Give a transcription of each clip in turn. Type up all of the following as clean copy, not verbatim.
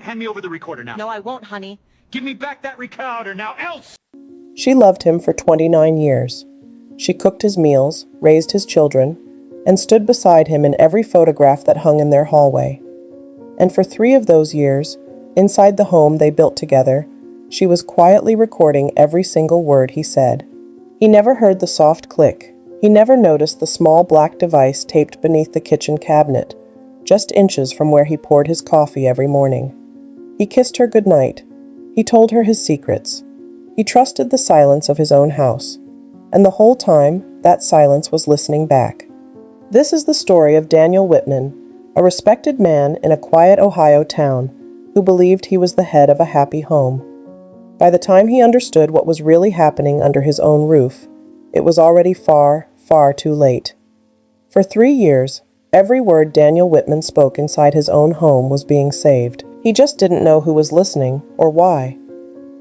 Hand me over the recorder now. No, I won't, honey. Give me back that recorder now, else! She loved him for 29 years. She cooked his meals, raised his children, and stood beside him in every photograph that hung in their hallway. And for 3 of those years, inside the home they built together, she was quietly recording every single word he said. He never heard the soft click. He never noticed the small black device taped beneath the kitchen cabinet, just inches from where he poured his coffee every morning. He kissed her goodnight. He told her his secrets. He trusted the silence of his own house. And the whole time, that silence was listening back. This is the story of Daniel Whitman, a respected man in a quiet Ohio town who believed he was the head of a happy home. By the time he understood what was really happening under his own roof, it was already far, far too late. For 3 years, every word Daniel Whitman spoke inside his own home was being saved. He just didn't know who was listening or why.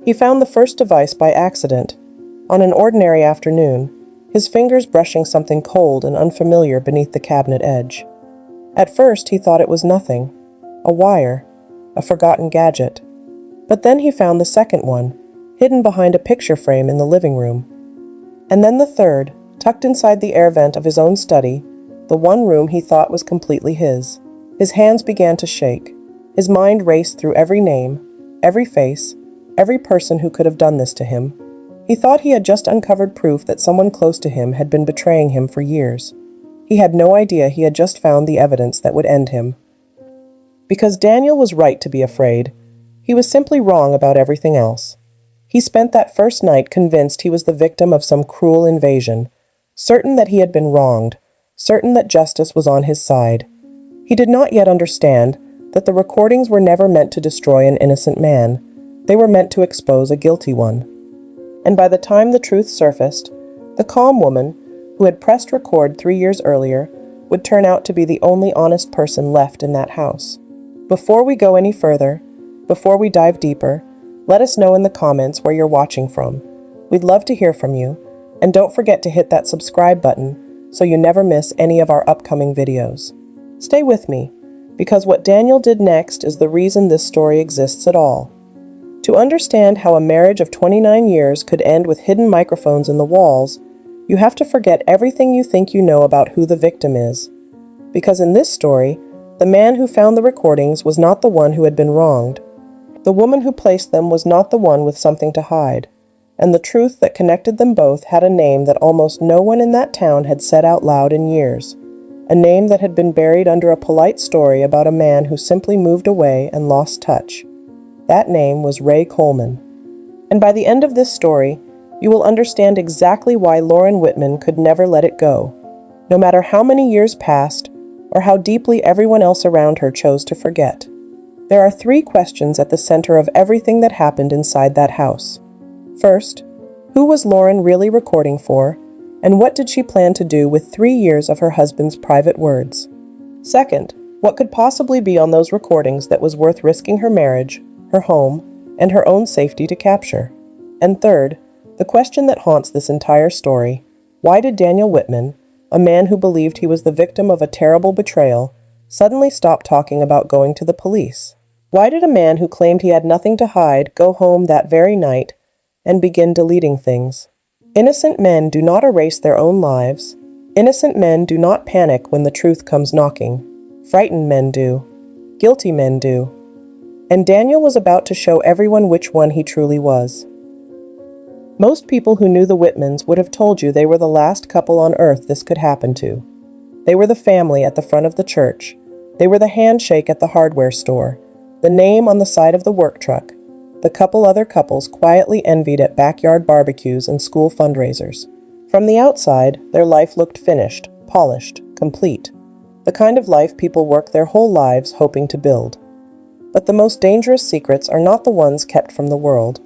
He found the first device by accident, on an ordinary afternoon, his fingers brushing something cold and unfamiliar beneath the cabinet edge. At first he thought it was nothing, a wire, a forgotten gadget. But then he found the second one, hidden behind a picture frame in the living room. And then the third, tucked inside the air vent of his own study, the one room he thought was completely his. His hands began to shake. His mind raced through every name, every face, every person who could have done this to him. He thought he had just uncovered proof that someone close to him had been betraying him for years. He had no idea he had just found the evidence that would end him. Because Daniel was right to be afraid, he was simply wrong about everything else. He spent that first night convinced he was the victim of some cruel invasion, certain that he had been wronged, certain that justice was on his side. He did not yet understand that the recordings were never meant to destroy an innocent man. They were meant to expose a guilty one. And by the time the truth surfaced, the calm woman, who had pressed record 3 years earlier, would turn out to be the only honest person left in that house. Before we go any further, before we dive deeper, let us know in the comments where you're watching from. We'd love to hear from you, and don't forget to hit that subscribe button so you never miss any of our upcoming videos. Stay with me, because what Daniel did next is the reason this story exists at all. To understand how a marriage of 29 years could end with hidden microphones in the walls, you have to forget everything you think you know about who the victim is. Because in this story, the man who found the recordings was not the one who had been wronged. The woman who placed them was not the one with something to hide. And the truth that connected them both had a name that almost no one in that town had said out loud in years. A name that had been buried under a polite story about a man who simply moved away and lost touch. That name was Ray Coleman. And by the end of this story, you will understand exactly why Lauren Whitman could never let it go, no matter how many years passed or how deeply everyone else around her chose to forget. There are 3 questions at the center of everything that happened inside that house. First, who was Lauren really recording for, and what did she plan to do with 3 years of her husband's private words? Second, what could possibly be on those recordings that was worth risking her marriage, her home, and her own safety to capture? And third, the question that haunts this entire story: why did Daniel Whitman, a man who believed he was the victim of a terrible betrayal, suddenly stop talking about going to the police? Why did a man who claimed he had nothing to hide go home that very night and begin deleting things? Innocent men do not erase their own lives. Innocent men do not panic when the truth comes knocking. Frightened men do. Guilty men do. And Daniel was about to show everyone which one he truly was. Most people who knew the Whitmans would have told you they were the last couple on earth this could happen to. They were the family at the front of the church. They were the handshake at the hardware store, the name on the side of the work truck, the couple other couples quietly envied at backyard barbecues and school fundraisers. From the outside, their life looked finished, polished, complete, the kind of life people work their whole lives hoping to build. But the most dangerous secrets are not the ones kept from the world.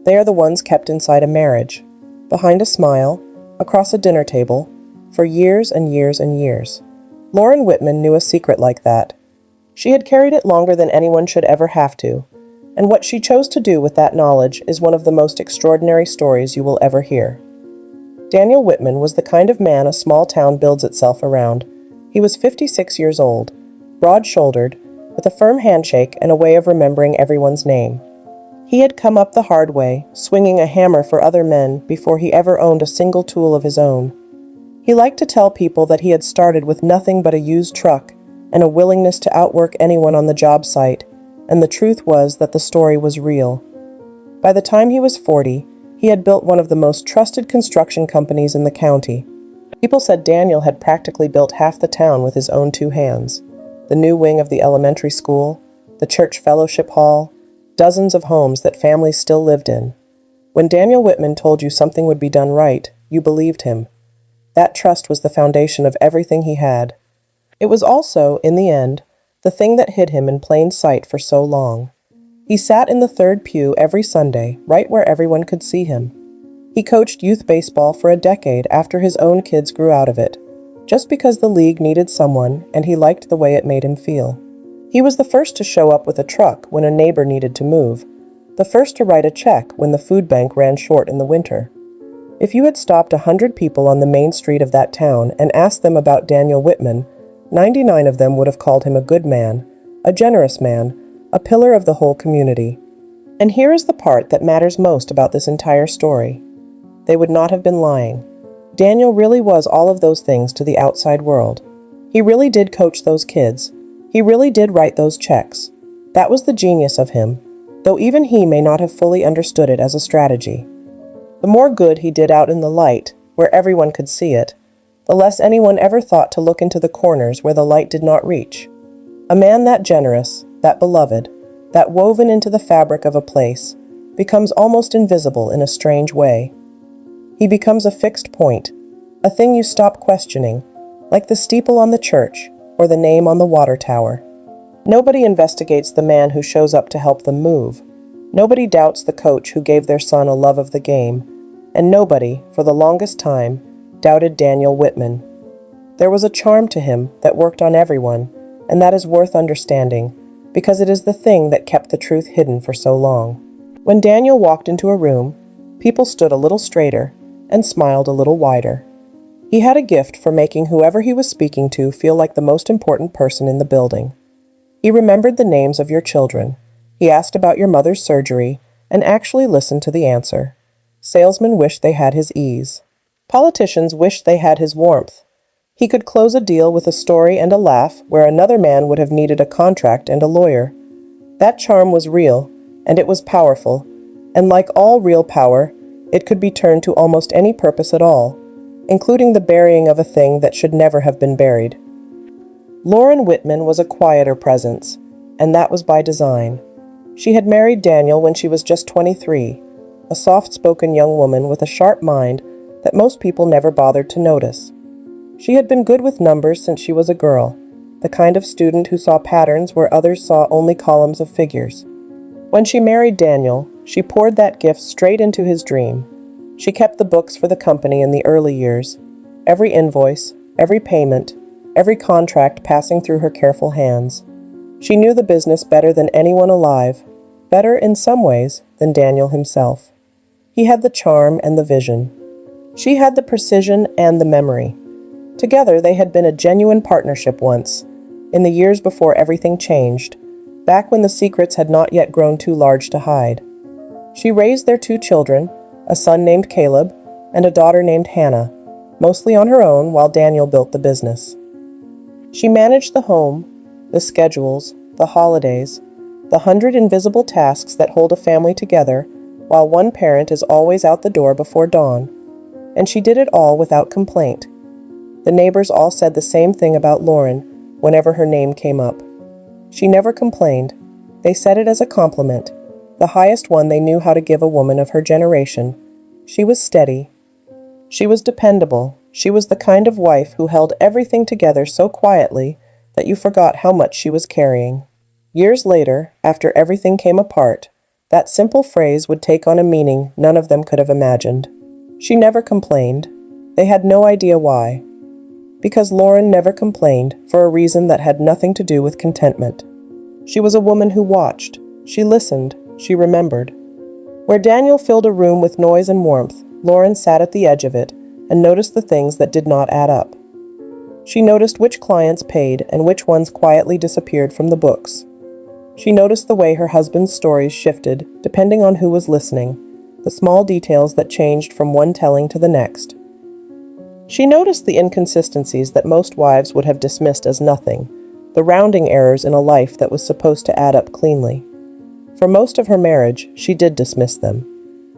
They are the ones kept inside a marriage, behind a smile, across a dinner table, for years and years and years. Lauren Whitman knew a secret like that. She had carried it longer than anyone should ever have to, and what she chose to do with that knowledge is one of the most extraordinary stories you will ever hear. Daniel Whitman was the kind of man a small town builds itself around. He was 56 years old, broad-shouldered, with a firm handshake and a way of remembering everyone's name. He had come up the hard way, swinging a hammer for other men before he ever owned a single tool of his own. He liked to tell people that he had started with nothing but a used truck and a willingness to outwork anyone on the job site, and the truth was that the story was real. By the time he was 40, he had built one of the most trusted construction companies in the county. People said Daniel had practically built half the town with his own two hands. The new wing of the elementary school, the church fellowship hall, dozens of homes that families still lived in. When Daniel Whitman told you something would be done right, you believed him. That trust was the foundation of everything he had. It was also, in the end, the thing that hid him in plain sight for so long. He sat in the third pew every Sunday, right where everyone could see him. He coached youth baseball for a decade after his own kids grew out of it, just because the league needed someone and he liked the way it made him feel. He was the first to show up with a truck when a neighbor needed to move, the first to write a check when the food bank ran short in the winter. If you had stopped 100 people on the main street of that town and asked them about Daniel Whitman, 99 of them would have called him a good man, a generous man, a pillar of the whole community. And here is the part that matters most about this entire story. They would not have been lying. Daniel really was all of those things to the outside world. He really did coach those kids. He really did write those checks. That was the genius of him, though even he may not have fully understood it as a strategy. The more good he did out in the light, where everyone could see it, the less anyone ever thought to look into the corners where the light did not reach. A man that generous, that beloved, that woven into the fabric of a place, becomes almost invisible in a strange way. He becomes a fixed point, a thing you stop questioning, like the steeple on the church or the name on the water tower. Nobody investigates the man who shows up to help them move. Nobody doubts the coach who gave their son a love of the game. And nobody, for the longest time, doubted Daniel Whitman. There was a charm to him that worked on everyone, and that is worth understanding, because it is the thing that kept the truth hidden for so long. When Daniel walked into a room, people stood a little straighter and smiled a little wider. He had a gift for making whoever he was speaking to feel like the most important person in the building. He remembered the names of your children. He asked about your mother's surgery and actually listened to the answer. Salesmen wished they had his ease. Politicians wished they had his warmth. He could close a deal with a story and a laugh where another man would have needed a contract and a lawyer. That charm was real, and it was powerful, and like all real power, it could be turned to almost any purpose at all, including the burying of a thing that should never have been buried. Lauren Whitman was a quieter presence, and that was by design. She had married Daniel when she was just 23, a soft-spoken young woman with a sharp mind that most people never bothered to notice. She had been good with numbers since she was a girl, the kind of student who saw patterns where others saw only columns of figures. When she married Daniel, she poured that gift straight into his dream. She kept the books for the company in the early years, every invoice, every payment, every contract passing through her careful hands. She knew the business better than anyone alive, better in some ways than Daniel himself. He had the charm and the vision. She had the precision and the memory. Together they had been a genuine partnership once, in the years before everything changed, back when the secrets had not yet grown too large to hide. She raised their two children, a son named Caleb and a daughter named Hannah, mostly on her own while Daniel built the business. She managed the home, the schedules, the holidays, the 100 invisible tasks that hold a family together while one parent is always out the door before dawn. And she did it all without complaint. The neighbors all said the same thing about Lauren whenever her name came up. She never complained. They said it as a compliment, the highest one they knew how to give a woman of her generation. She was steady. She was dependable. She was the kind of wife who held everything together so quietly that you forgot how much she was carrying. Years later, after everything came apart, that simple phrase would take on a meaning none of them could have imagined. She never complained. They had no idea why. Because Lauren never complained for a reason that had nothing to do with contentment. She was a woman who watched. She listened. She remembered. Where Daniel filled a room with noise and warmth, Lauren sat at the edge of it and noticed the things that did not add up. She noticed which clients paid and which ones quietly disappeared from the books. She noticed the way her husband's stories shifted depending on who was listening, the small details that changed from one telling to the next. She noticed the inconsistencies that most wives would have dismissed as nothing, the rounding errors in a life that was supposed to add up cleanly. For most of her marriage, she did dismiss them.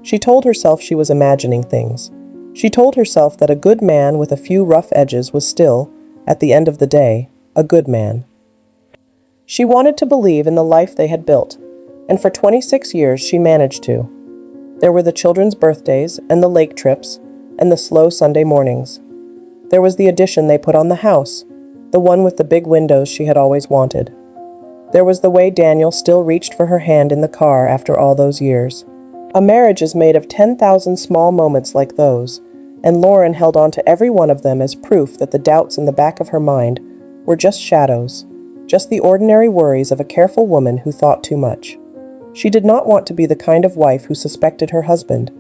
She told herself she was imagining things. She told herself that a good man with a few rough edges was still, at the end of the day, a good man. She wanted to believe in the life they had built, and for 26 years she managed to. There were the children's birthdays and the lake trips and the slow Sunday mornings. There was the addition they put on the house, the one with the big windows she had always wanted. There was the way Daniel still reached for her hand in the car after all those years. A marriage is made of 10,000 small moments like those, and Lauren held on to every one of them as proof that the doubts in the back of her mind were just shadows, just the ordinary worries of a careful woman who thought too much. She did not want to be the kind of wife who suspected her husband.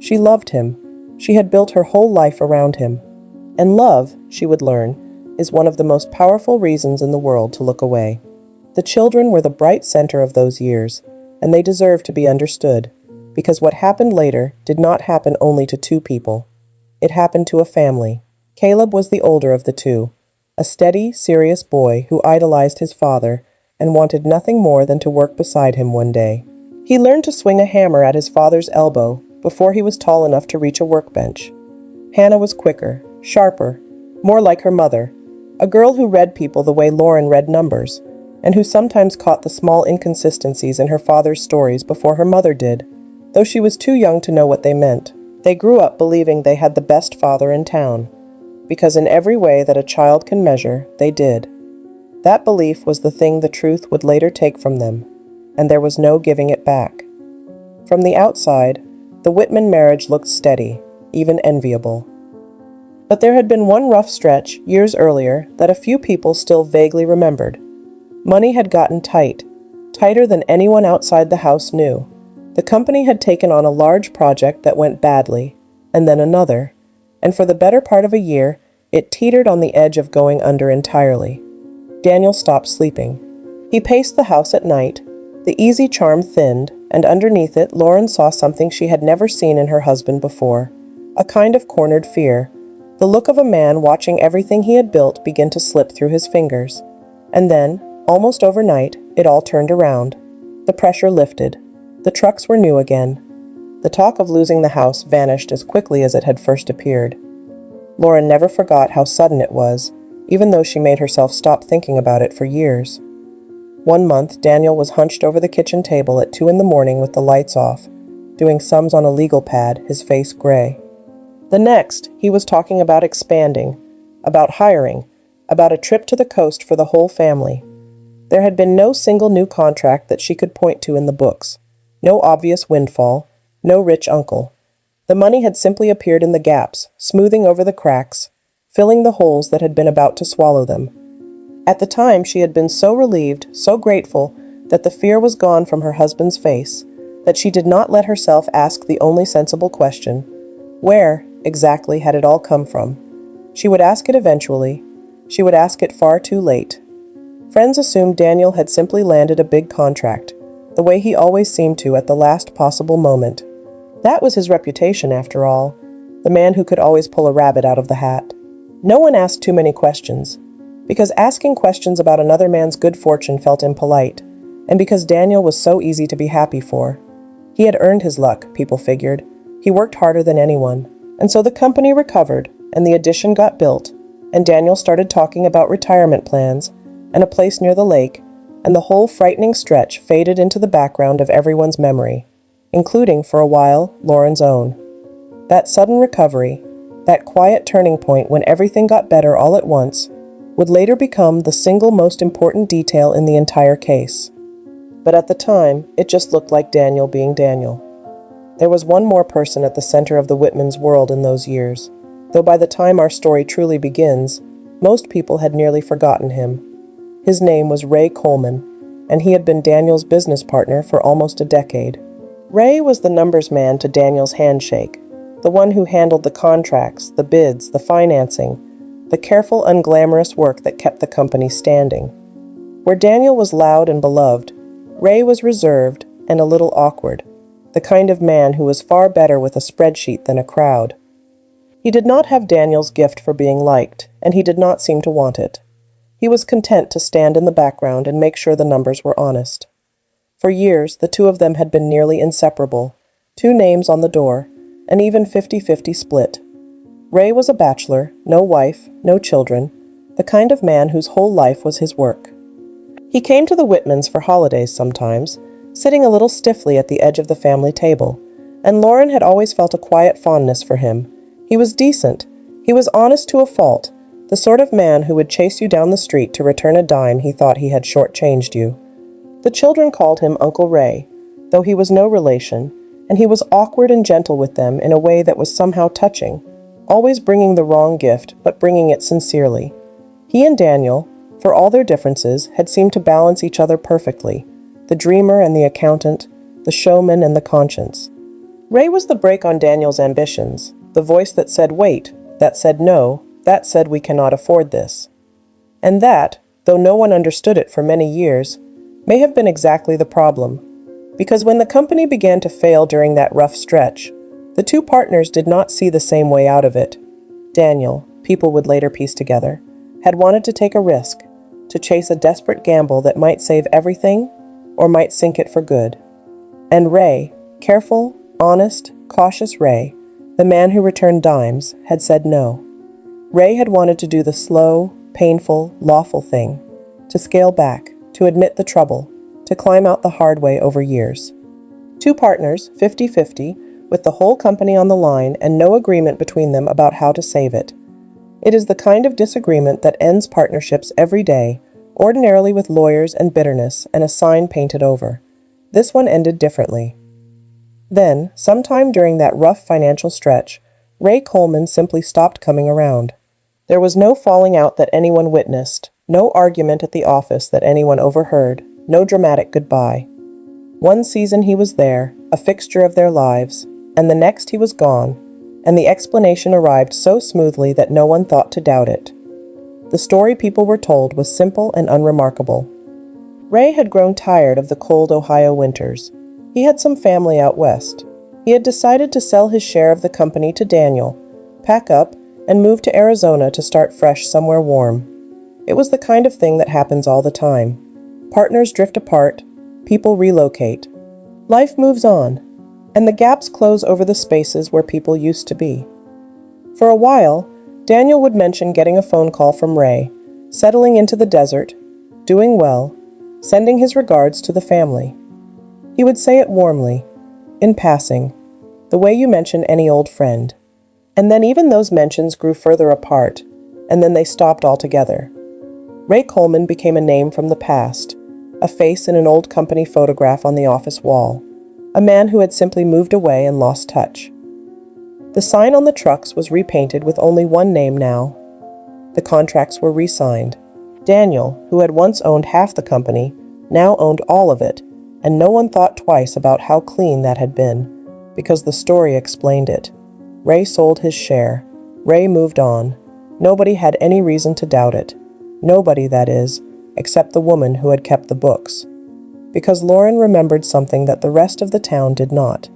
She loved him. She had built her whole life around him. And love, she would learn, is one of the most powerful reasons in the world to look away. The children were the bright center of those years, and they deserved to be understood, because what happened later did not happen only to two people. It happened to a family. Caleb was the older of the two, a steady, serious boy who idolized his father and wanted nothing more than to work beside him one day. He learned to swing a hammer at his father's elbow before he was tall enough to reach a workbench. Hannah was quicker, sharper, more like her mother, a girl who read people the way Lauren read numbers, and who sometimes caught the small inconsistencies in her father's stories before her mother did, though she was too young to know what they meant. They grew up believing they had the best father in town, because in every way that a child can measure, they did. That belief was the thing the truth would later take from them, and there was no giving it back. From the outside, the Whitman marriage looked steady, even enviable. But there had been one rough stretch, years earlier, that a few people still vaguely remembered. Money had gotten tight, tighter than anyone outside the house knew. The company had taken on a large project that went badly, and then another, and for the better part of a year, it teetered on the edge of going under entirely. Daniel stopped sleeping. He paced the house at night. The easy charm thinned, and underneath it, Lauren saw something she had never seen in her husband before, a kind of cornered fear, the look of a man watching everything he had built begin to slip through his fingers. And then, almost overnight, it all turned around. The pressure lifted. The trucks were new again. The talk of losing the house vanished as quickly as it had first appeared. Lauren never forgot how sudden it was, even though she made herself stop thinking about it for years. One month, Daniel was hunched over the kitchen table at 2 a.m. with the lights off, doing sums on a legal pad, his face gray. The next, he was talking about expanding, about hiring, about a trip to the coast for the whole family. There had been no single new contract that she could point to in the books, no obvious windfall, no rich uncle. The money had simply appeared in the gaps, smoothing over the cracks, filling the holes that had been about to swallow them. At the time, she had been so relieved, so grateful, that the fear was gone from her husband's face, that she did not let herself ask the only sensible question: where, exactly, had it all come from? She would ask it eventually. She would ask it far too late. Friends assumed Daniel had simply landed a big contract, the way he always seemed to at the last possible moment. That was his reputation, after all, the man who could always pull a rabbit out of the hat. No one asked too many questions, because asking questions about another man's good fortune felt impolite, and because Daniel was so easy to be happy for. He had earned his luck, people figured. He worked harder than anyone, and so the company recovered, and the addition got built, and Daniel started talking about retirement plans, and a place near the lake, and the whole frightening stretch faded into the background of everyone's memory, including, for a while, Lauren's own. That sudden recovery, that quiet turning point when everything got better all at once, would later become the single most important detail in the entire case. But at the time, it just looked like Daniel being Daniel. There was one more person at the center of the Whitmans' world in those years, though by the time our story truly begins, most people had nearly forgotten him. His name was Ray Coleman, and he had been Daniel's business partner for almost a decade. Ray was the numbers man to Daniel's handshake, the one who handled the contracts, the bids, the financing, the careful, unglamorous work that kept the company standing. Where Daniel was loud and beloved, Ray was reserved and a little awkward, the kind of man who was far better with a spreadsheet than a crowd. He did not have Daniel's gift for being liked, and he did not seem to want it. He was content to stand in the background and make sure the numbers were honest. For years, the two of them had been nearly inseparable, two names on the door, an even 50-50 split. Ray was a bachelor, no wife, no children, the kind of man whose whole life was his work. He came to the Whitmans for holidays sometimes, sitting a little stiffly at the edge of the family table, and Lauren had always felt a quiet fondness for him. He was decent. He was honest to a fault, the sort of man who would chase you down the street to return a dime he thought he had shortchanged you. The children called him Uncle Ray, though he was no relation, and he was awkward and gentle with them in a way that was somehow touching, always bringing the wrong gift, but bringing it sincerely. He and Daniel, for all their differences, had seemed to balance each other perfectly, the dreamer and the accountant, the showman and the conscience. Ray was the brake on Daniel's ambitions, the voice that said wait, that said no, that said we cannot afford this. And that, though no one understood it for many years, may have been exactly the problem. Because when the company began to fail during that rough stretch, the two partners did not see the same way out of it. Daniel, people would later piece together, had wanted to take a risk, to chase a desperate gamble that might save everything or might sink it for good. And Ray, careful, honest, cautious Ray, the man who returned dimes, had said no. Ray had wanted to do the slow, painful, lawful thing, to scale back, to admit the trouble, to climb out the hard way over years. Two partners, 50-50, with the whole company on the line and no agreement between them about how to save it. It is the kind of disagreement that ends partnerships every day, ordinarily with lawyers and bitterness and a sign painted over. This one ended differently. Then, sometime during that rough financial stretch, Ray Coleman simply stopped coming around. There was no falling out that anyone witnessed, no argument at the office that anyone overheard, no dramatic goodbye. One season he was there, a fixture of their lives, and the next he was gone, and the explanation arrived so smoothly that no one thought to doubt it. The story people were told was simple and unremarkable. Ray had grown tired of the cold Ohio winters. He had some family out west. He had decided to sell his share of the company to Daniel, pack up, and move to Arizona to start fresh somewhere warm. It was the kind of thing that happens all the time. Partners drift apart, people relocate. Life moves on, and the gaps close over the spaces where people used to be. For a while, Daniel would mention getting a phone call from Ray, settling into the desert, doing well, sending his regards to the family. He would say it warmly, in passing, the way you mention any old friend. And then even those mentions grew further apart, and then they stopped altogether. Ray Coleman became a name from the past, a face in an old company photograph on the office wall, a man who had simply moved away and lost touch. The sign on the trucks was repainted with only one name now. The contracts were re-signed. Daniel, who had once owned half the company, now owned all of it, and no one thought twice about how clean that had been, because the story explained it. Ray sold his share. Ray moved on. Nobody had any reason to doubt it. Nobody, that is, except the woman who had kept the books. Because Lauren remembered something that the rest of the town did not.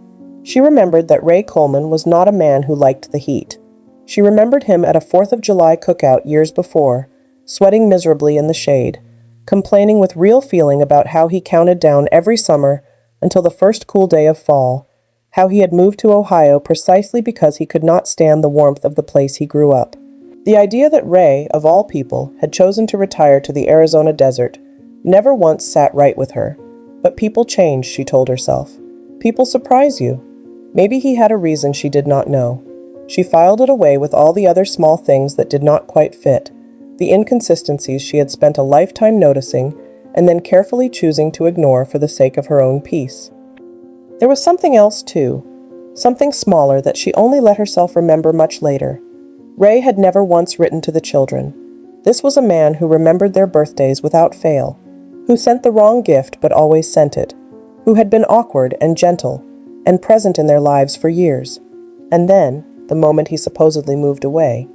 She remembered that Ray Coleman was not a man who liked the heat. She remembered him at a 4th of July cookout years before, sweating miserably in the shade, complaining with real feeling about how he counted down every summer until the first cool day of fall, how he had moved to Ohio precisely because he could not stand the warmth of the place he grew up. The idea that Ray, of all people, had chosen to retire to the Arizona desert never once sat right with her. But people change, she told herself. People surprise you. Maybe he had a reason she did not know. She filed it away with all the other small things that did not quite fit, the inconsistencies she had spent a lifetime noticing and then carefully choosing to ignore for the sake of her own peace. There was something else, too, something smaller that she only let herself remember much later. Ray had never once written to the children. This was a man who remembered their birthdays without fail, who sent the wrong gift but always sent it, who had been awkward and gentle and present in their lives for years. And then, the moment he supposedly moved away,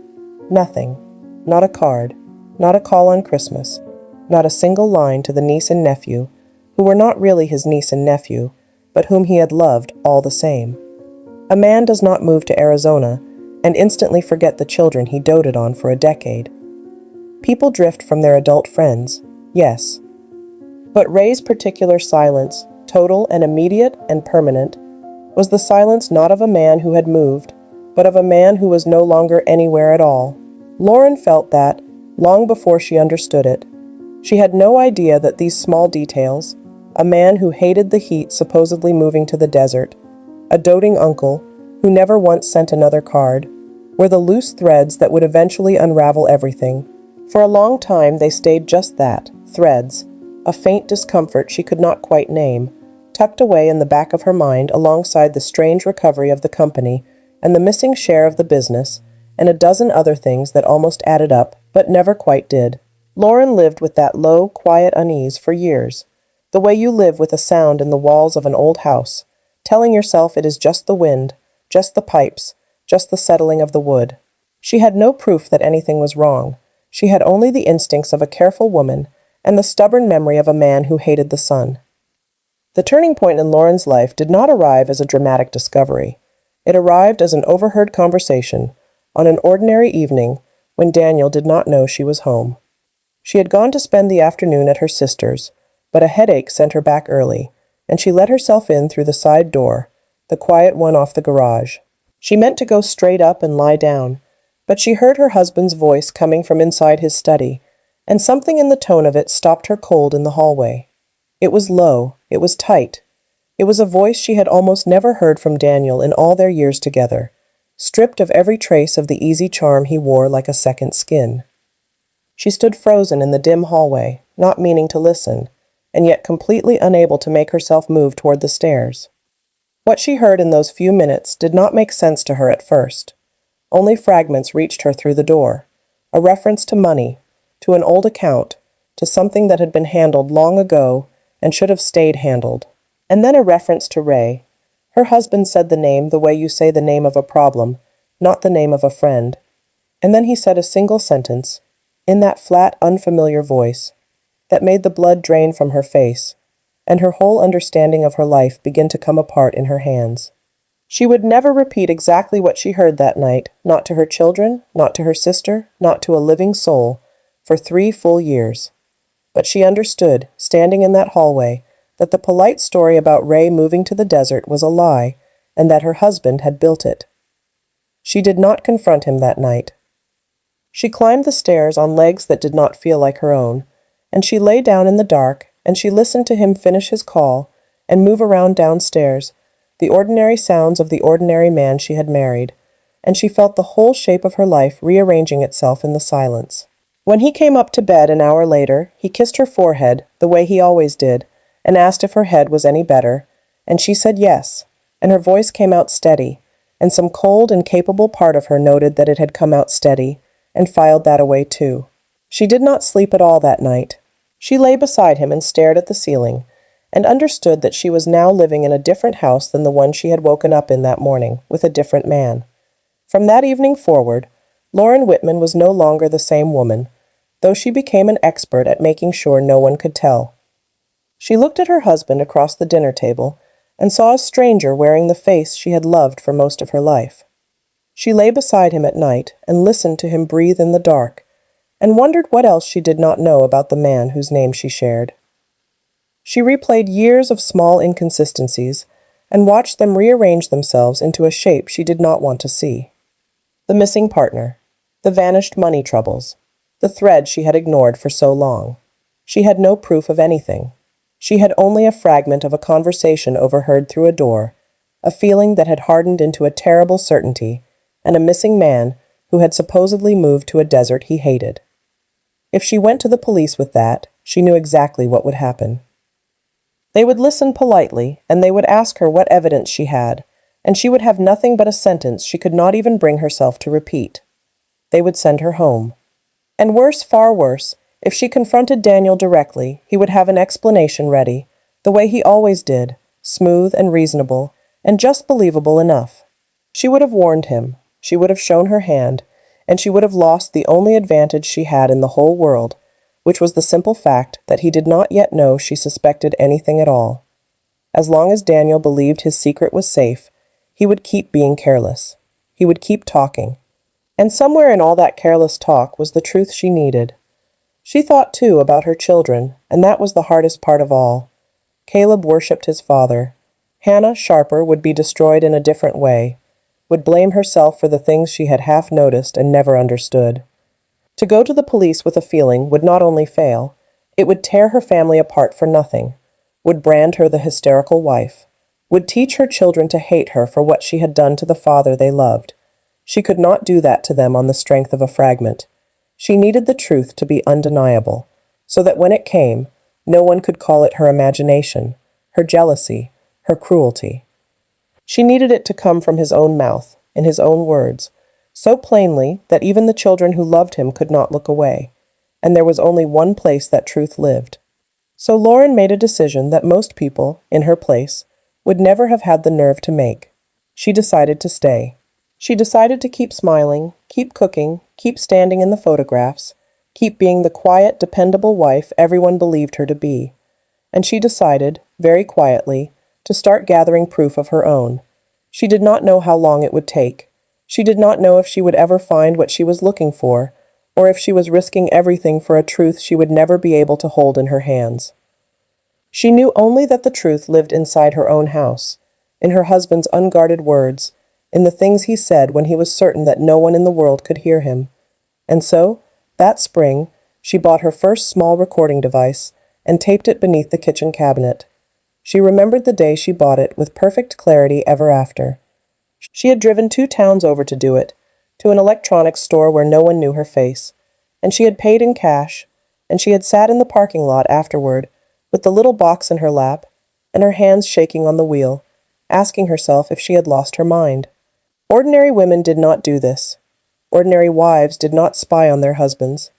nothing. Not a card, not a call on Christmas, not a single line to the niece and nephew, who were not really his niece and nephew, but whom he had loved all the same. A man does not move to Arizona and instantly forget the children he doted on for a decade. People drift from their adult friends, yes. But Ray's particular silence, total and immediate and permanent, was the silence not of a man who had moved, but of a man who was no longer anywhere at all. Lauren felt that, long before she understood it. She had no idea that these small details, a man who hated the heat supposedly moving to the desert, a doting uncle who never once sent another card, were the loose threads that would eventually unravel everything. For a long time they stayed just that, threads, a faint discomfort she could not quite name, tucked away in the back of her mind alongside the strange recovery of the company and the missing share of the business, and a dozen other things that almost added up, but never quite did. Lauren lived with that low, quiet unease for years, the way you live with a sound in the walls of an old house, telling yourself it is just the wind, just the pipes, just the settling of the wood. She had no proof that anything was wrong. She had only the instincts of a careful woman and the stubborn memory of a man who hated the sun. The turning point in Lauren's life did not arrive as a dramatic discovery. It arrived as an overheard conversation on an ordinary evening when Daniel did not know she was home. She had gone to spend the afternoon at her sister's, but a headache sent her back early, and she let herself in through the side door, the quiet one off the garage. She meant to go straight up and lie down, but she heard her husband's voice coming from inside his study, and something in the tone of it stopped her cold in the hallway. It was low, it was tight. It was a voice she had almost never heard from Daniel in all their years together, stripped of every trace of the easy charm he wore like a second skin. She stood frozen in the dim hallway, not meaning to listen, and yet completely unable to make herself move toward the stairs. What she heard in those few minutes did not make sense to her at first. Only fragments reached her through the door. A reference to money, to an old account, to something that had been handled long ago and should have stayed handled. And then a reference to Ray. Her husband said the name the way you say the name of a problem, not the name of a friend. And then he said a single sentence, in that flat, unfamiliar voice, that made the blood drain from her face, and her whole understanding of her life begin to come apart in her hands. She would never repeat exactly what she heard that night, not to her children, not to her sister, not to a living soul, for 3 full years. But she understood, standing in that hallway, that the polite story about Ray moving to the desert was a lie, and that her husband had built it. She did not confront him that night. She climbed the stairs on legs that did not feel like her own, and she lay down in the dark, and she listened to him finish his call and move around downstairs, the ordinary sounds of the ordinary man she had married, and she felt the whole shape of her life rearranging itself in the silence. When he came up to bed an hour later, he kissed her forehead, the way he always did, and asked if her head was any better, and she said yes, and her voice came out steady, and some cold and capable part of her noted that it had come out steady, and filed that away too. She did not sleep at all that night. She lay beside him and stared at the ceiling, and understood that she was now living in a different house than the one she had woken up in that morning, with a different man. From that evening forward, Lauren Whitman was no longer the same woman, though she became an expert at making sure no one could tell. She looked at her husband across the dinner table and saw a stranger wearing the face she had loved for most of her life. She lay beside him at night and listened to him breathe in the dark, and wondered what else she did not know about the man whose name she shared. She replayed years of small inconsistencies and watched them rearrange themselves into a shape she did not want to see. The missing partner, the vanished money troubles, the thread she had ignored for so long. She had no proof of anything. She had only a fragment of a conversation overheard through a door, a feeling that had hardened into a terrible certainty, and a missing man who had supposedly moved to a desert he hated. If she went to the police with that, she knew exactly what would happen. They would listen politely, and they would ask her what evidence she had, and she would have nothing but a sentence she could not even bring herself to repeat. They would send her home. And worse, far worse, if she confronted Daniel directly, he would have an explanation ready, the way he always did, smooth and reasonable, and just believable enough. She would have warned him, she would have shown her hand, and she would have lost the only advantage she had in the whole world, which was the simple fact that he did not yet know she suspected anything at all. As long as Daniel believed his secret was safe, he would keep being careless. He would keep talking. And somewhere in all that careless talk was the truth she needed. She thought, too, about her children, and that was the hardest part of all. Caleb worshipped his father. Hannah, sharper, would be destroyed in a different way, would blame herself for the things she had half noticed and never understood. To go to the police with a feeling would not only fail, it would tear her family apart for nothing, would brand her the hysterical wife, would teach her children to hate her for what she had done to the father they loved. She could not do that to them on the strength of a fragment. She needed the truth to be undeniable, so that when it came, no one could call it her imagination, her jealousy, her cruelty. She needed it to come from his own mouth, in his own words, so plainly that even the children who loved him could not look away, and there was only one place that truth lived. So Lauren made a decision that most people, in her place, would never have had the nerve to make. She decided to stay. She decided to keep smiling, keep cooking, keep standing in the photographs, keep being the quiet, dependable wife everyone believed her to be. And she decided, very quietly, to start gathering proof of her own. She did not know how long it would take. She did not know if she would ever find what she was looking for, or if she was risking everything for a truth she would never be able to hold in her hands. She knew only that the truth lived inside her own house, in her husband's unguarded words, in the things he said when he was certain that no one in the world could hear him. And so, that spring, she bought her first small recording device and taped it beneath the kitchen cabinet. She remembered the day she bought it with perfect clarity ever after. She had driven 2 towns over to do it, to an electronics store where no one knew her face, and she had paid in cash, and she had sat in the parking lot afterward, with the little box in her lap, and her hands shaking on the wheel, asking herself if she had lost her mind. Ordinary women did not do this. Ordinary wives did not spy on their husbands.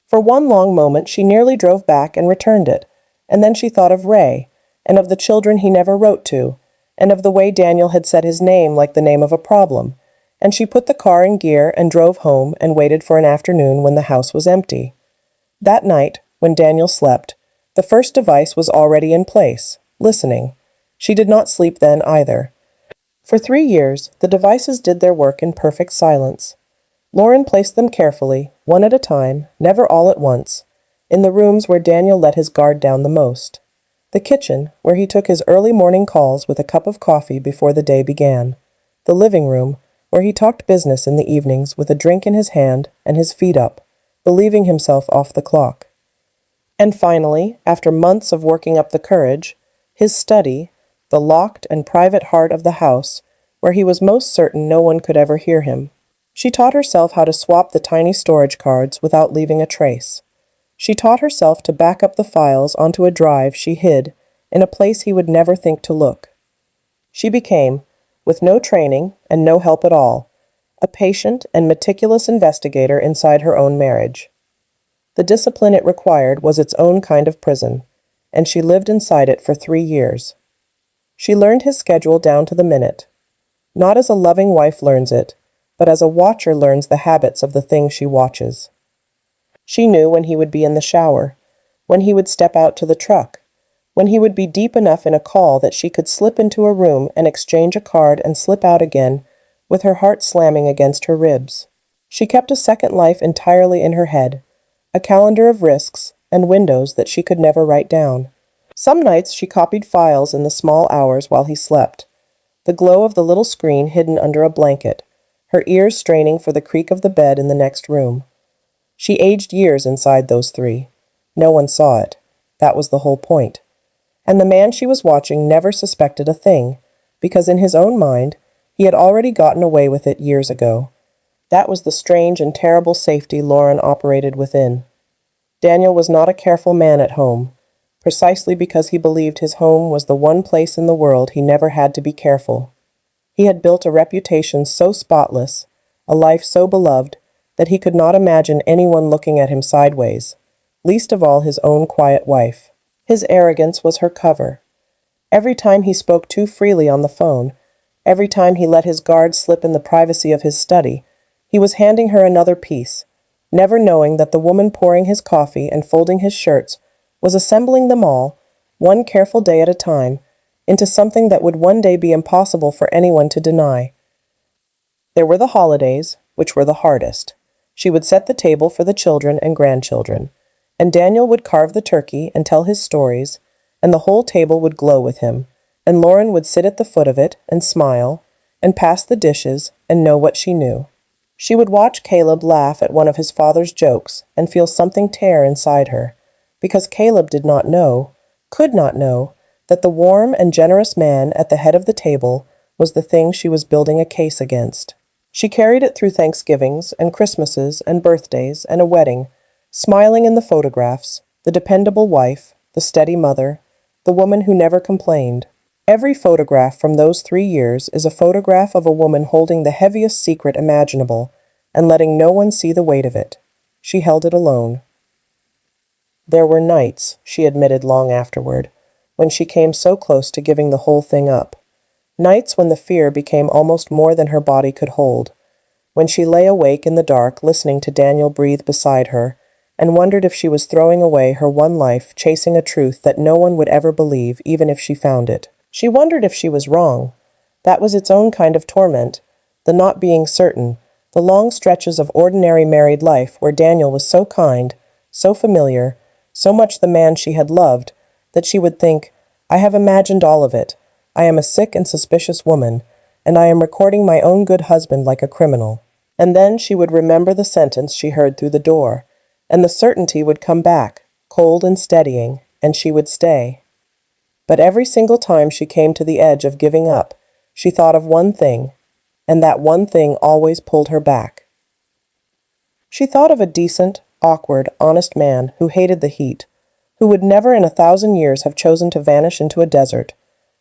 For one long moment she nearly drove back and returned it, and then she thought of Ray, and of the children he never wrote to, and of the way Daniel had said his name like the name of a problem, and she put the car in gear and drove home and waited for an afternoon when the house was empty. That night, when Daniel slept, the first device was already in place, listening. She did not sleep then either. For 3 years, the devices did their work in perfect silence. Lauren placed them carefully, one at a time, never all at once, in the rooms where Daniel let his guard down the most. The kitchen, where he took his early morning calls with a cup of coffee before the day began. The living room, where he talked business in the evenings with a drink in his hand and his feet up, believing himself off the clock. And finally, after months of working up the courage, his study, the locked and private heart of the house, where he was most certain no one could ever hear him. She taught herself how to swap the tiny storage cards without leaving a trace. She taught herself to back up the files onto a drive she hid in a place he would never think to look. She became, with no training and no help at all, a patient and meticulous investigator inside her own marriage. The discipline it required was its own kind of prison, and she lived inside it for 3 years. She learned his schedule down to the minute, not as a loving wife learns it, but as a watcher learns the habits of the things she watches. She knew when he would be in the shower, when he would step out to the truck, when he would be deep enough in a call that she could slip into a room and exchange a card and slip out again, with her heart slamming against her ribs. She kept a second life entirely in her head, a calendar of risks and windows that she could never write down. Some nights she copied files in the small hours while he slept, the glow of the little screen hidden under a blanket, her ears straining for the creak of the bed in the next room. She aged years inside those 3. No one saw it. That was the whole point. And the man she was watching never suspected a thing, because in his own mind, he had already gotten away with it years ago. That was the strange and terrible safety Lauren operated within. Daniel was not a careful man at home, precisely because he believed his home was the one place in the world he never had to be careful. He had built a reputation so spotless, a life so beloved, that he could not imagine anyone looking at him sideways, least of all his own quiet wife. His arrogance was her cover. Every time he spoke too freely on the phone, every time he let his guard slip in the privacy of his study, He was handing her another piece, never knowing that the woman pouring his coffee and folding his shirts was assembling them all, one careful day at a time, into something that would one day be impossible for anyone to deny. There were the holidays, which were the hardest. She would set the table for the children and grandchildren, and Daniel would carve the turkey and tell his stories, and the whole table would glow with him, and Lauren would sit at the foot of it and smile, and pass the dishes and know what she knew. She would watch Caleb laugh at one of his father's jokes and feel something tear inside her, because Caleb did not know, could not know, that the warm and generous man at the head of the table was the thing she was building a case against. She carried it through Thanksgivings and Christmases and birthdays and a wedding, smiling in the photographs, the dependable wife, the steady mother, the woman who never complained. Every photograph from those 3 years is a photograph of a woman holding the heaviest secret imaginable and letting no one see the weight of it. She held it alone. There were nights, she admitted long afterward, when she came so close to giving the whole thing up. Nights when the fear became almost more than her body could hold, when she lay awake in the dark listening to Daniel breathe beside her, and wondered if she was throwing away her one life chasing a truth that no one would ever believe even if she found it. She wondered if she was wrong. That was its own kind of torment, the not being certain, the long stretches of ordinary married life where Daniel was so kind, so familiar, so much the man she had loved, that she would think, I have imagined all of it. I am a sick and suspicious woman, and I am recording my own good husband like a criminal. And then she would remember the sentence she heard through the door, and the certainty would come back, cold and steadying, and she would stay. But every single time she came to the edge of giving up, she thought of one thing, and that one thing always pulled her back. She thought of a decent, awkward, honest man who hated the heat, who would never in 1,000 years have chosen to vanish into a desert,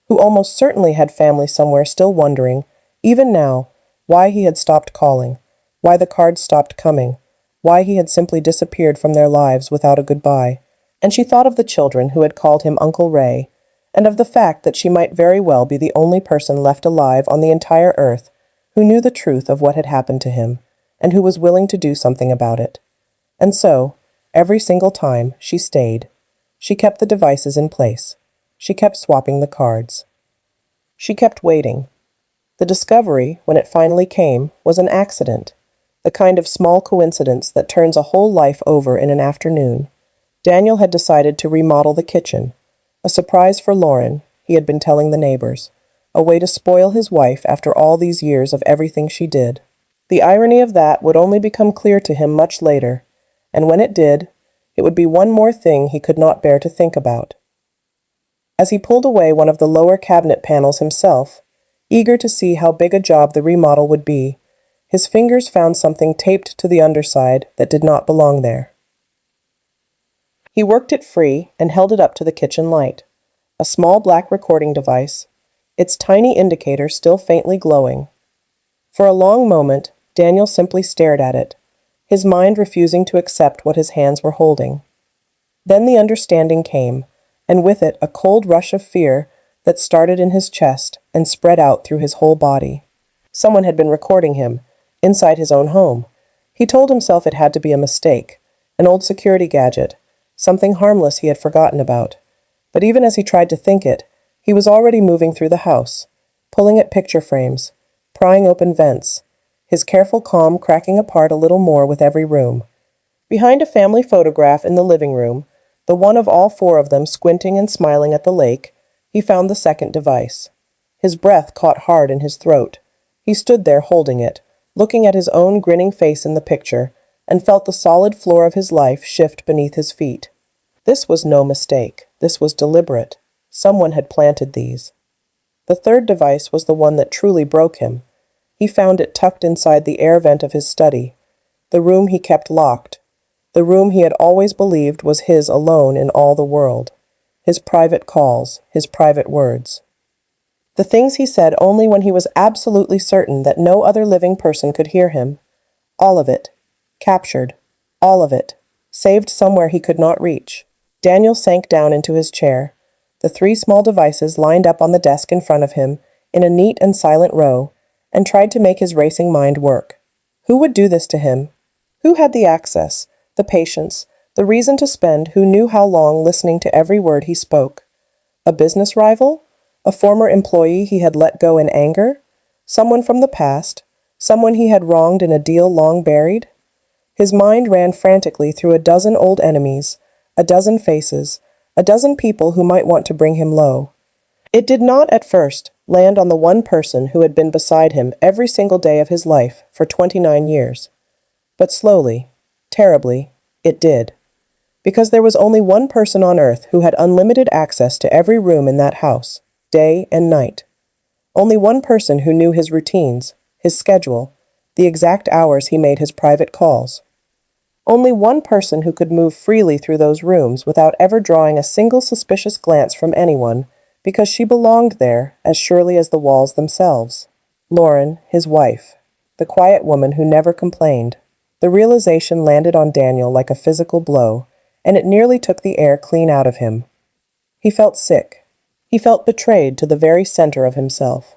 who almost certainly had family somewhere still wondering, even now, why he had stopped calling, why the cards stopped coming, why he had simply disappeared from their lives without a goodbye. And she thought of the children who had called him Uncle Ray, and of the fact that she might very well be the only person left alive on the entire earth who knew the truth of what had happened to him, and who was willing to do something about it. And so, every single time, she stayed. She kept the devices in place. She kept swapping the cards. She kept waiting. The discovery, when it finally came, was an accident, the kind of small coincidence that turns a whole life over in an afternoon. Daniel had decided to remodel the kitchen, a surprise for Lauren, he had been telling the neighbors, a way to spoil his wife after all these years of everything she did. The irony of that would only become clear to him much later, and when it did, it would be one more thing he could not bear to think about. As he pulled away one of the lower cabinet panels himself, eager to see how big a job the remodel would be, his fingers found something taped to the underside that did not belong there. He worked it free and held it up to the kitchen light, a small black recording device, its tiny indicator still faintly glowing. For a long moment, Daniel simply stared at it, his mind refusing to accept what his hands were holding. Then the understanding came, and with it a cold rush of fear that started in his chest and spread out through his whole body. Someone had been recording him, inside his own home. He told himself it had to be a mistake, an old security gadget, something harmless he had forgotten about. But even as he tried to think it, he was already moving through the house, pulling at picture frames, prying open vents, his careful calm cracking apart a little more with every room. Behind a family photograph in the living room, the one of all 4 of them squinting and smiling at the lake, he found the second device. His breath caught hard in his throat. He stood there holding it, looking at his own grinning face in the picture, and felt the solid floor of his life shift beneath his feet. This was no mistake. This was deliberate. Someone had planted these. The third device was the one that truly broke him. He found it tucked inside the air vent of his study, the room he kept locked, the room he had always believed was his alone in all the world. His private calls, his private words. The things he said only when he was absolutely certain that no other living person could hear him. All of it. Captured. All of it. Saved somewhere he could not reach. Daniel sank down into his chair, the 3 small devices lined up on the desk in front of him in a neat and silent row, and tried to make his racing mind work. Who would do this to him? Who had the access, the patience, the reason to spend, who knew how long listening to every word he spoke? A business rival? A former employee he had let go in anger? Someone from the past? Someone he had wronged in a deal long buried? His mind ran frantically through a dozen old enemies, a dozen faces, a dozen people who might want to bring him low. It did not, at first, land on the one person who had been beside him every single day of his life for 29 years. But slowly, terribly, it did. Because there was only one person on earth who had unlimited access to every room in that house, day and night. Only one person who knew his routines, his schedule, the exact hours he made his private calls. Only one person who could move freely through those rooms without ever drawing a single suspicious glance from anyone, because she belonged there as surely as the walls themselves. Lauren, his wife, the quiet woman who never complained. The realization landed on Daniel like a physical blow, and it nearly took the air clean out of him. He felt sick. He felt betrayed to the very center of himself.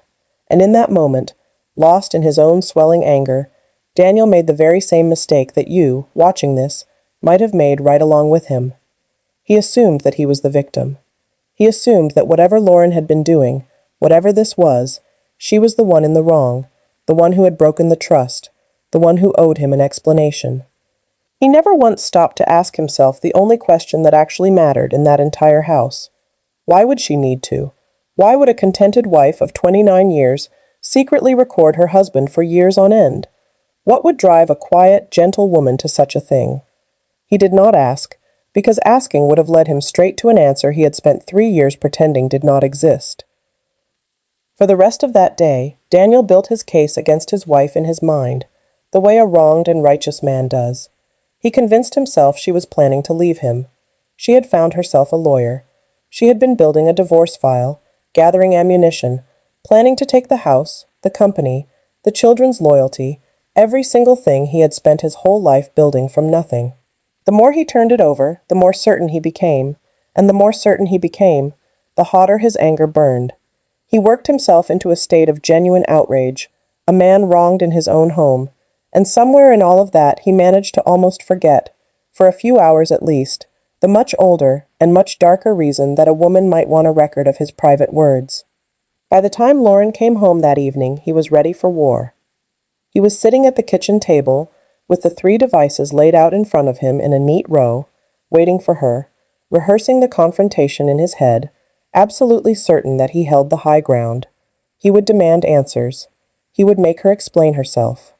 And in that moment, lost in his own swelling anger, Daniel made the very same mistake that you, watching this, might have made right along with him. He assumed that he was the victim. He assumed that whatever Lauren had been doing, whatever this was, she was the one in the wrong, the one who had broken the trust, the one who owed him an explanation. He never once stopped to ask himself the only question that actually mattered in that entire house. Why would she need to? Why would a contented wife of 29 years secretly record her husband for years on end? What would drive a quiet, gentle woman to such a thing? He did not ask, because asking would have led him straight to an answer he had spent 3 years pretending did not exist. For the rest of that day, Daniel built his case against his wife in his mind, the way a wronged and righteous man does. He convinced himself she was planning to leave him. She had found herself a lawyer. She had been building a divorce file, gathering ammunition, planning to take the house, the company, the children's loyalty, every single thing he had spent his whole life building from nothing. The more he turned it over, the more certain he became, and the more certain he became, the hotter his anger burned. He worked himself into a state of genuine outrage, a man wronged in his own home, and somewhere in all of that he managed to almost forget, for a few hours at least, the much older and much darker reason that a woman might want a record of his private words. By the time Lauren came home that evening, he was ready for war. He was sitting at the kitchen table, with the 3 devices laid out in front of him in a neat row, waiting for her, rehearsing the confrontation in his head, absolutely certain that he held the high ground. He would demand answers. He would make her explain herself.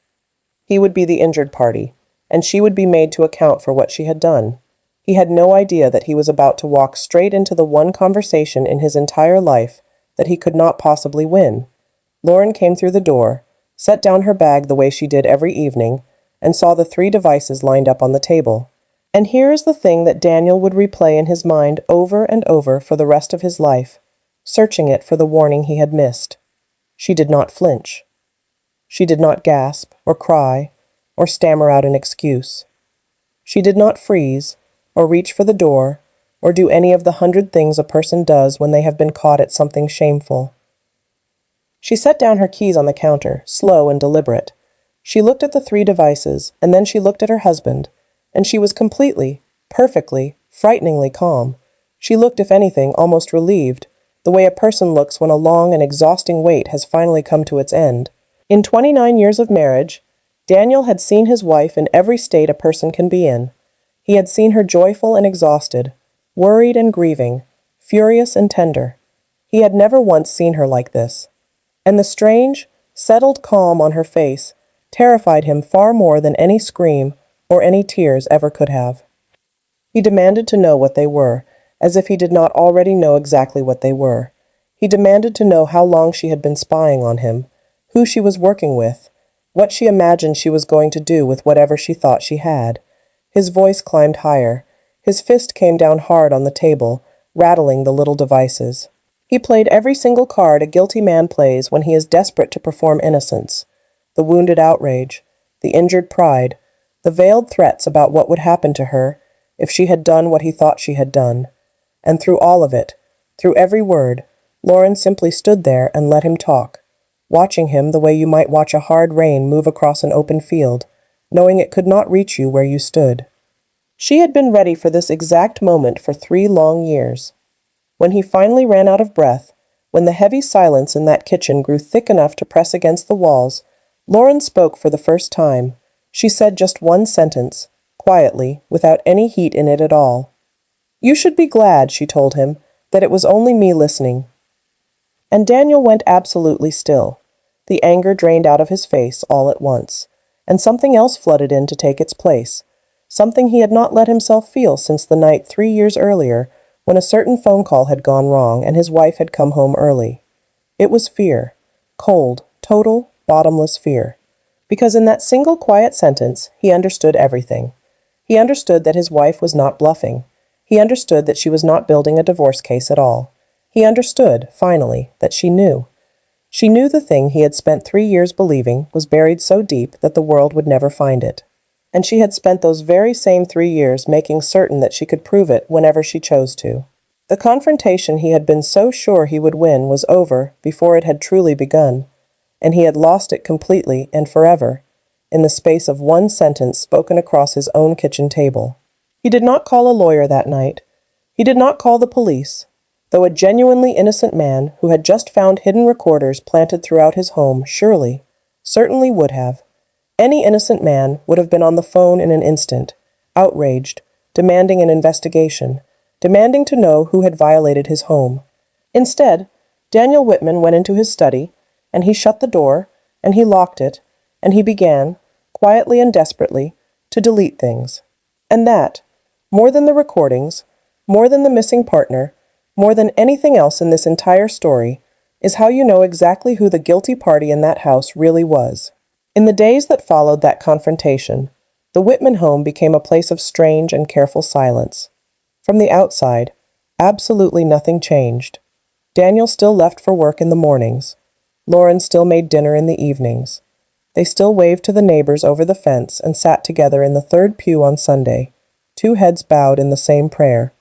He would be the injured party, and she would be made to account for what she had done. He had no idea that he was about to walk straight into the one conversation in his entire life that he could not possibly win. Lauren came through the door, set down her bag the way she did every evening, and saw the 3 devices lined up on the table. And here is the thing that Daniel would replay in his mind over and over for the rest of his life, searching it for the warning he had missed. She did not flinch. She did not gasp, or cry, or stammer out an excuse. She did not freeze, or reach for the door, or do any of the 100 things a person does when they have been caught at something shameful. She set down her keys on the counter, slow and deliberate. She looked at the 3 devices, and then she looked at her husband, and she was completely, perfectly, frighteningly calm. She looked, if anything, almost relieved, the way a person looks when a long and exhausting wait has finally come to its end. In 29 years of marriage, Daniel had seen his wife in every state a person can be in. He had seen her joyful and exhausted, worried and grieving, furious and tender. He had never once seen her like this. And the strange, settled calm on her face terrified him far more than any scream or any tears ever could have. He demanded to know what they were, as if he did not already know exactly what they were. He demanded to know how long she had been spying on him, who she was working with, what she imagined she was going to do with whatever she thought she had. His voice climbed higher. His fist came down hard on the table, rattling the little devices. He played every single card a guilty man plays when he is desperate to perform innocence. The wounded outrage, the injured pride, the veiled threats about what would happen to her if she had done what he thought she had done. And through all of it, through every word, Lauren simply stood there and let him talk. watching him the way you might watch a hard rain move across an open field, knowing it could not reach you where you stood. She had been ready for this exact moment for 3 long years. When he finally ran out of breath, when the heavy silence in that kitchen grew thick enough to press against the walls, Lauren spoke for the first time. She said just one sentence, quietly, without any heat in it at all. "You should be glad," she told him, "that it was only me listening." And Daniel went absolutely still. The anger drained out of his face all at once, and something else flooded in to take its place, something he had not let himself feel since the night 3 years earlier when a certain phone call had gone wrong and his wife had come home early. It was fear. Cold, total, bottomless fear. Because in that single quiet sentence, he understood everything. He understood that his wife was not bluffing. He understood that she was not building a divorce case at all. He understood, finally, that she knew. She knew the thing he had spent 3 years believing was buried so deep that the world would never find it. And she had spent those very same 3 years making certain that she could prove it whenever she chose to. The confrontation he had been so sure he would win was over before it had truly begun, and he had lost it completely and forever, in the space of one sentence spoken across his own kitchen table. He did not call a lawyer that night. He did not call the police, though a genuinely innocent man who had just found hidden recorders planted throughout his home certainly would have. Any innocent man would have been on the phone in an instant, outraged, demanding an investigation, demanding to know who had violated his home. Instead, Daniel Whitman went into his study, and he shut the door, and he locked it, and he began, quietly and desperately, to delete things. And that, more than the recordings, more than the missing partner, more than anything else in this entire story, is how you know exactly who the guilty party in that house really was. In the days that followed that confrontation, the Whitman home became a place of strange and careful silence. From the outside, absolutely nothing changed. Daniel still left for work in the mornings. Lauren still made dinner in the evenings. They still waved to the neighbors over the fence and sat together in the third pew on Sunday, 2 heads bowed in the same prayer.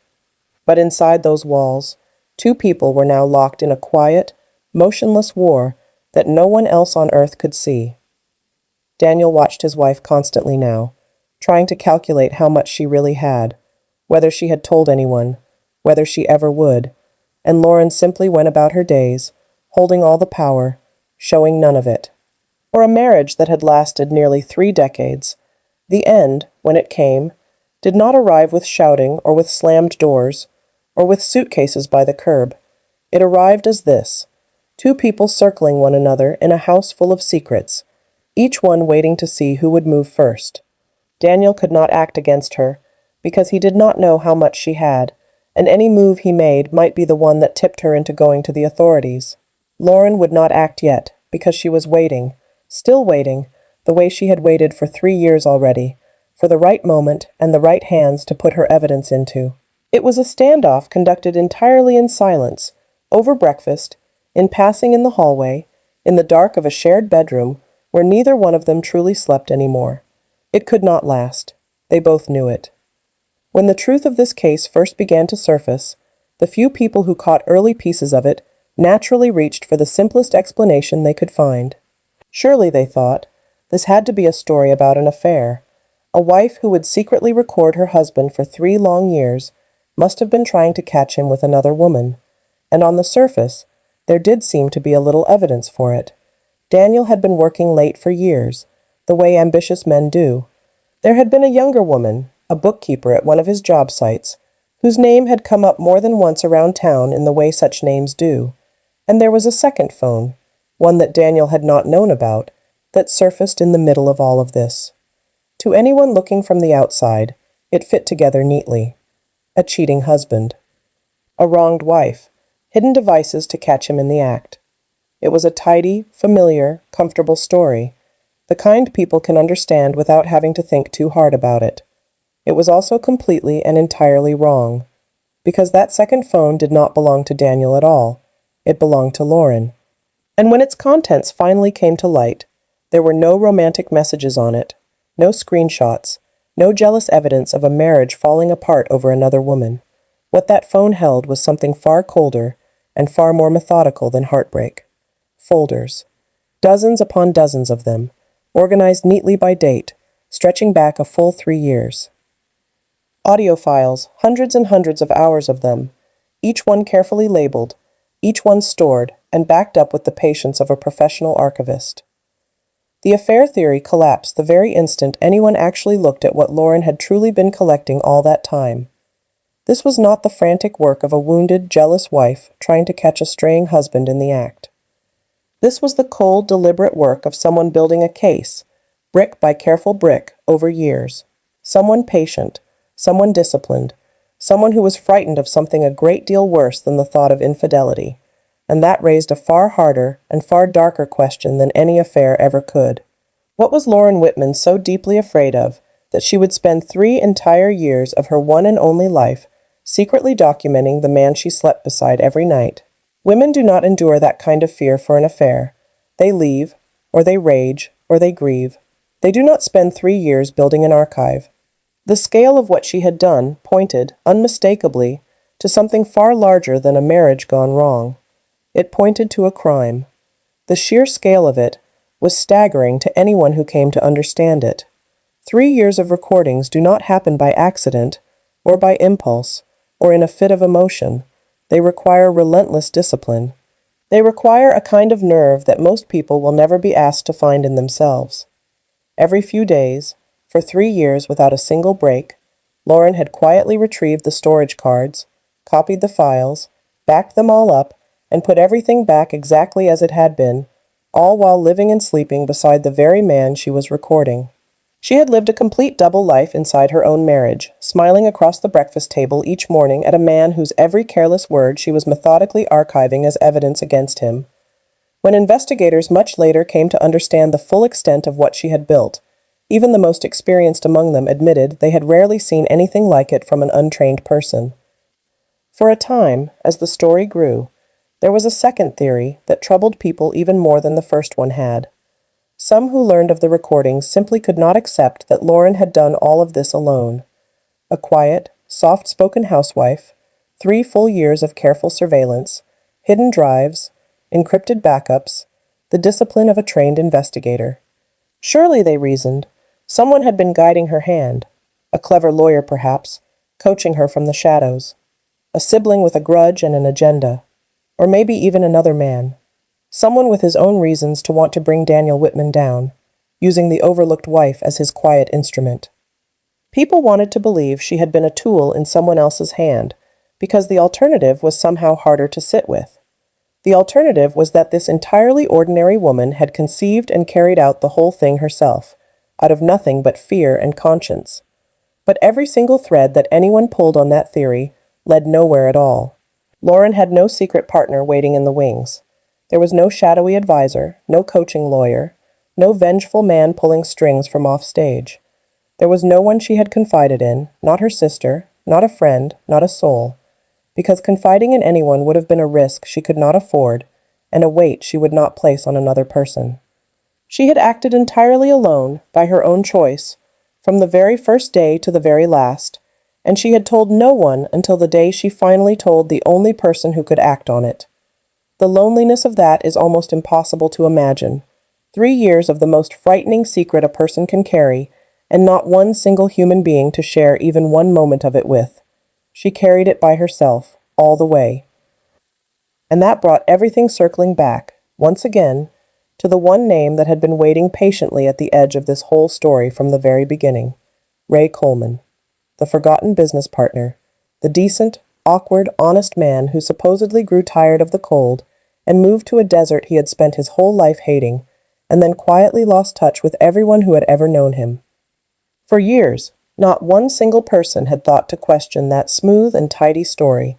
But inside those walls, 2 people were now locked in a quiet, motionless war that no one else on earth could see. Daniel watched his wife constantly now, trying to calculate how much she really had, whether she had told anyone, whether she ever would, and Lauren simply went about her days, holding all the power, showing none of it. For a marriage that had lasted nearly 3 decades, the end, when it came, did not arrive with shouting or with slammed doors, or with suitcases by the curb. It arrived as this: 2 people circling one another in a house full of secrets, each one waiting to see who would move first. Daniel could not act against her, because he did not know how much she had, and any move he made might be the one that tipped her into going to the authorities. Lauren would not act yet, because she was waiting, still waiting, the way she had waited for 3 years already, for the right moment and the right hands to put her evidence into. It was a standoff conducted entirely in silence, over breakfast, in passing in the hallway, in the dark of a shared bedroom where neither one of them truly slept anymore. It could not last. They both knew it. When the truth of this case first began to surface, the few people who caught early pieces of it naturally reached for the simplest explanation they could find. Surely, they thought, this had to be a story about an affair. A wife who would secretly record her husband for 3 long years must have been trying to catch him with another woman. And on the surface, there did seem to be a little evidence for it. Daniel had been working late for years, the way ambitious men do. There had been a younger woman, a bookkeeper at one of his job sites, whose name had come up more than once around town in the way such names do. And there was a second phone, one that Daniel had not known about, that surfaced in the middle of all of this. To anyone looking from the outside, it fit together neatly. A cheating husband. A wronged wife. Hidden devices to catch him in the act. It was a tidy, familiar, comfortable story, the kind people can understand without having to think too hard about it. It was also completely and entirely wrong, because that second phone did not belong to Daniel at all. It belonged to Lauren. And when its contents finally came to light, there were no romantic messages on it, no screenshots, no jealous evidence of a marriage falling apart over another woman. What that phone held was something far colder and far more methodical than heartbreak. Folders. Dozens upon dozens of them, organized neatly by date, stretching back a full 3 years. Audio files, hundreds and hundreds of hours of them, each one carefully labeled, each one stored and backed up with the patience of a professional archivist. The affair theory collapsed the very instant anyone actually looked at what Lauren had truly been collecting all that time. This was not the frantic work of a wounded, jealous wife trying to catch a straying husband in the act. This was the cold, deliberate work of someone building a case, brick by careful brick, over years. Someone patient, someone disciplined, someone who was frightened of something a great deal worse than the thought of infidelity, and that raised a far harder and far darker question than any affair ever could. What was Lauren Whitman so deeply afraid of that she would spend 3 entire years of her one and only life secretly documenting the man she slept beside every night? Women do not endure that kind of fear for an affair. They leave, or they rage, or they grieve. They do not spend 3 years building an archive. The scale of what she had done pointed, unmistakably, to something far larger than a marriage gone wrong. It pointed to a crime. The sheer scale of it was staggering to anyone who came to understand it. 3 years of recordings do not happen by accident, or by impulse, or in a fit of emotion. They require relentless discipline. They require a kind of nerve that most people will never be asked to find in themselves. Every few days, for 3 years without a single break, Lauren had quietly retrieved the storage cards, copied the files, backed them all up, and put everything back exactly as it had been, all while living and sleeping beside the very man she was recording. She had lived a complete double life inside her own marriage, smiling across the breakfast table each morning at a man whose every careless word she was methodically archiving as evidence against him. When investigators much later came to understand the full extent of what she had built, even the most experienced among them admitted they had rarely seen anything like it from an untrained person. For a time, as the story grew, there was a second theory that troubled people even more than the first one had. Some who learned of the recordings simply could not accept that Lauren had done all of this alone. A quiet, soft-spoken housewife, 3 full years of careful surveillance, hidden drives, encrypted backups, the discipline of a trained investigator. Surely, they reasoned, someone had been guiding her hand, a clever lawyer perhaps, coaching her from the shadows, a sibling with a grudge and an agenda, or maybe even another man. Someone with his own reasons to want to bring Daniel Whitman down, using the overlooked wife as his quiet instrument. People wanted to believe she had been a tool in someone else's hand, because the alternative was somehow harder to sit with. The alternative was that this entirely ordinary woman had conceived and carried out the whole thing herself, out of nothing but fear and conscience. But every single thread that anyone pulled on that theory led nowhere at all. Lauren had no secret partner waiting in the wings. There was no shadowy advisor, no coaching lawyer, no vengeful man pulling strings from off stage. There was no one she had confided in, not her sister, not a friend, not a soul, because confiding in anyone would have been a risk she could not afford and a weight she would not place on another person. She had acted entirely alone, by her own choice, from the very first day to the very last, and she had told no one until the day she finally told the only person who could act on it. The loneliness of that is almost impossible to imagine. 3 years of the most frightening secret a person can carry, and not one single human being to share even one moment of it with. She carried it by herself, all the way. And that brought everything circling back, once again, to the one name that had been waiting patiently at the edge of this whole story from the very beginning: Ray Coleman, the forgotten business partner, the decent, awkward, honest man who supposedly grew tired of the cold and moved to a desert he had spent his whole life hating, and then quietly lost touch with everyone who had ever known him. For years, not one single person had thought to question that smooth and tidy story,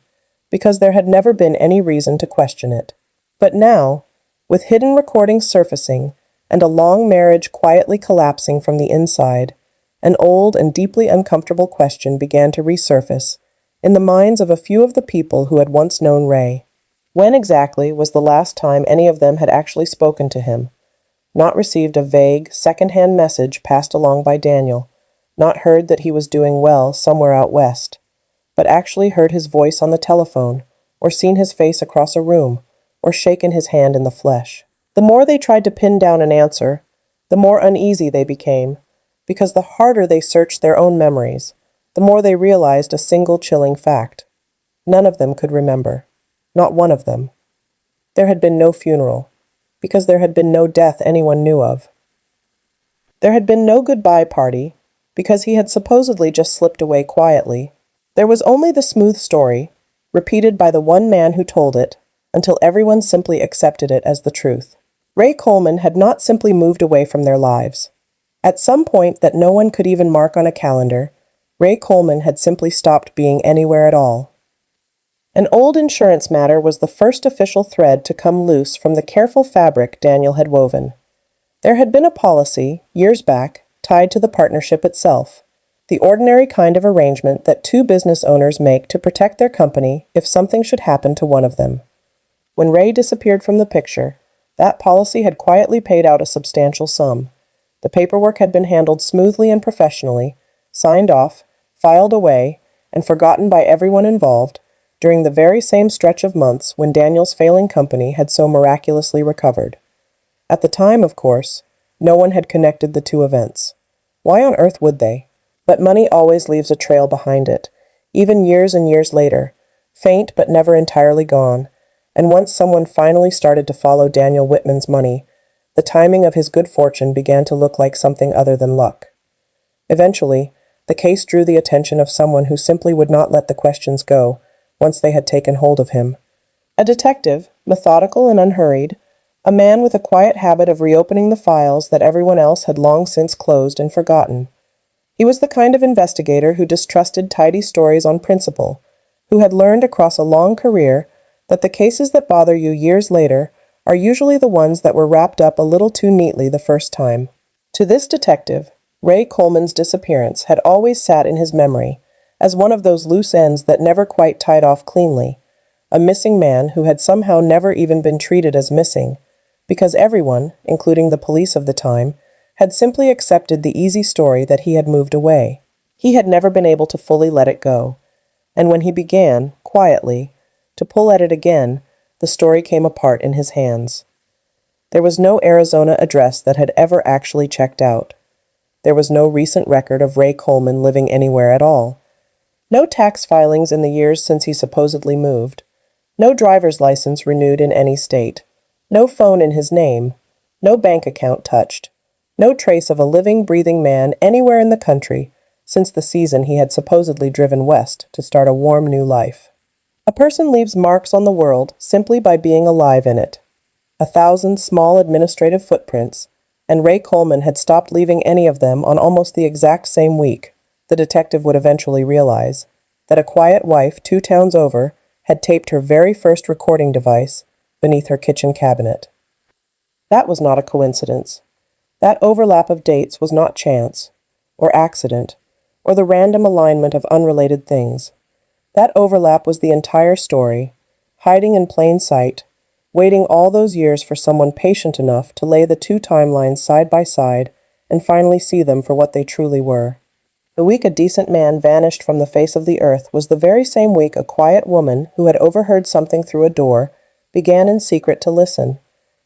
because there had never been any reason to question it. But now, with hidden recordings surfacing, and a long marriage quietly collapsing from the inside, an old and deeply uncomfortable question began to resurface in the minds of a few of the people who had once known Ray. When exactly was the last time any of them had actually spoken to him, not received a vague, second-hand message passed along by Daniel, not heard that he was doing well somewhere out west, but actually heard his voice on the telephone, or seen his face across a room, or shaken his hand in the flesh? The more they tried to pin down an answer, the more uneasy they became, because the harder they searched their own memories, the more they realized a single chilling fact. None of them could remember. Not one of them. There had been no funeral, because there had been no death anyone knew of. There had been no goodbye party, because he had supposedly just slipped away quietly. There was only the smooth story, repeated by the one man who told it, until everyone simply accepted it as the truth. Ray Coleman had not simply moved away from their lives. At some point that no one could even mark on a calendar, Ray Coleman had simply stopped being anywhere at all. An old insurance matter was the first official thread to come loose from the careful fabric Daniel had woven. There had been a policy, years back, tied to the partnership itself, the ordinary kind of arrangement that two business owners make to protect their company if something should happen to one of them. When Ray disappeared from the picture, that policy had quietly paid out a substantial sum. The paperwork had been handled smoothly and professionally, signed off, filed away, and forgotten by everyone involved during the very same stretch of months when Daniel's failing company had so miraculously recovered. At the time, of course, no one had connected the two events. Why on earth would they? But money always leaves a trail behind it, even years and years later, faint but never entirely gone, and once someone finally started to follow Daniel Whitman's money, the timing of his good fortune began to look like something other than luck. Eventually, the case drew the attention of someone who simply would not let the questions go once they had taken hold of him. A detective, methodical and unhurried, a man with a quiet habit of reopening the files that everyone else had long since closed and forgotten. He was the kind of investigator who distrusted tidy stories on principle, who had learned across a long career that the cases that bother you years later are usually the ones that were wrapped up a little too neatly the first time. To this detective, Ray Coleman's disappearance had always sat in his memory as one of those loose ends that never quite tied off cleanly, a missing man who had somehow never even been treated as missing, because everyone, including the police of the time, had simply accepted the easy story that he had moved away. He had never been able to fully let it go, and when he began, quietly, to pull at it again, the story came apart in his hands. There was no Arizona address that had ever actually checked out. There was no recent record of Ray Coleman living anywhere at all. No tax filings in the years since he supposedly moved. No driver's license renewed in any state. No phone in his name. No bank account touched. No trace of a living, breathing man anywhere in the country since the season he had supposedly driven west to start a warm new life. A person leaves marks on the world simply by being alive in it. 1,000 small administrative footprints, and Ray Coleman had stopped leaving any of them on almost the exact same week. The detective would eventually realize that a quiet wife 2 towns over had taped her very first recording device beneath her kitchen cabinet. That was not a coincidence. That overlap of dates was not chance, or accident, or the random alignment of unrelated things. That overlap was the entire story, hiding in plain sight, waiting all those years for someone patient enough to lay the 2 timelines side by side and finally see them for what they truly were. The week a decent man vanished from the face of the earth was the very same week a quiet woman who had overheard something through a door began in secret to listen,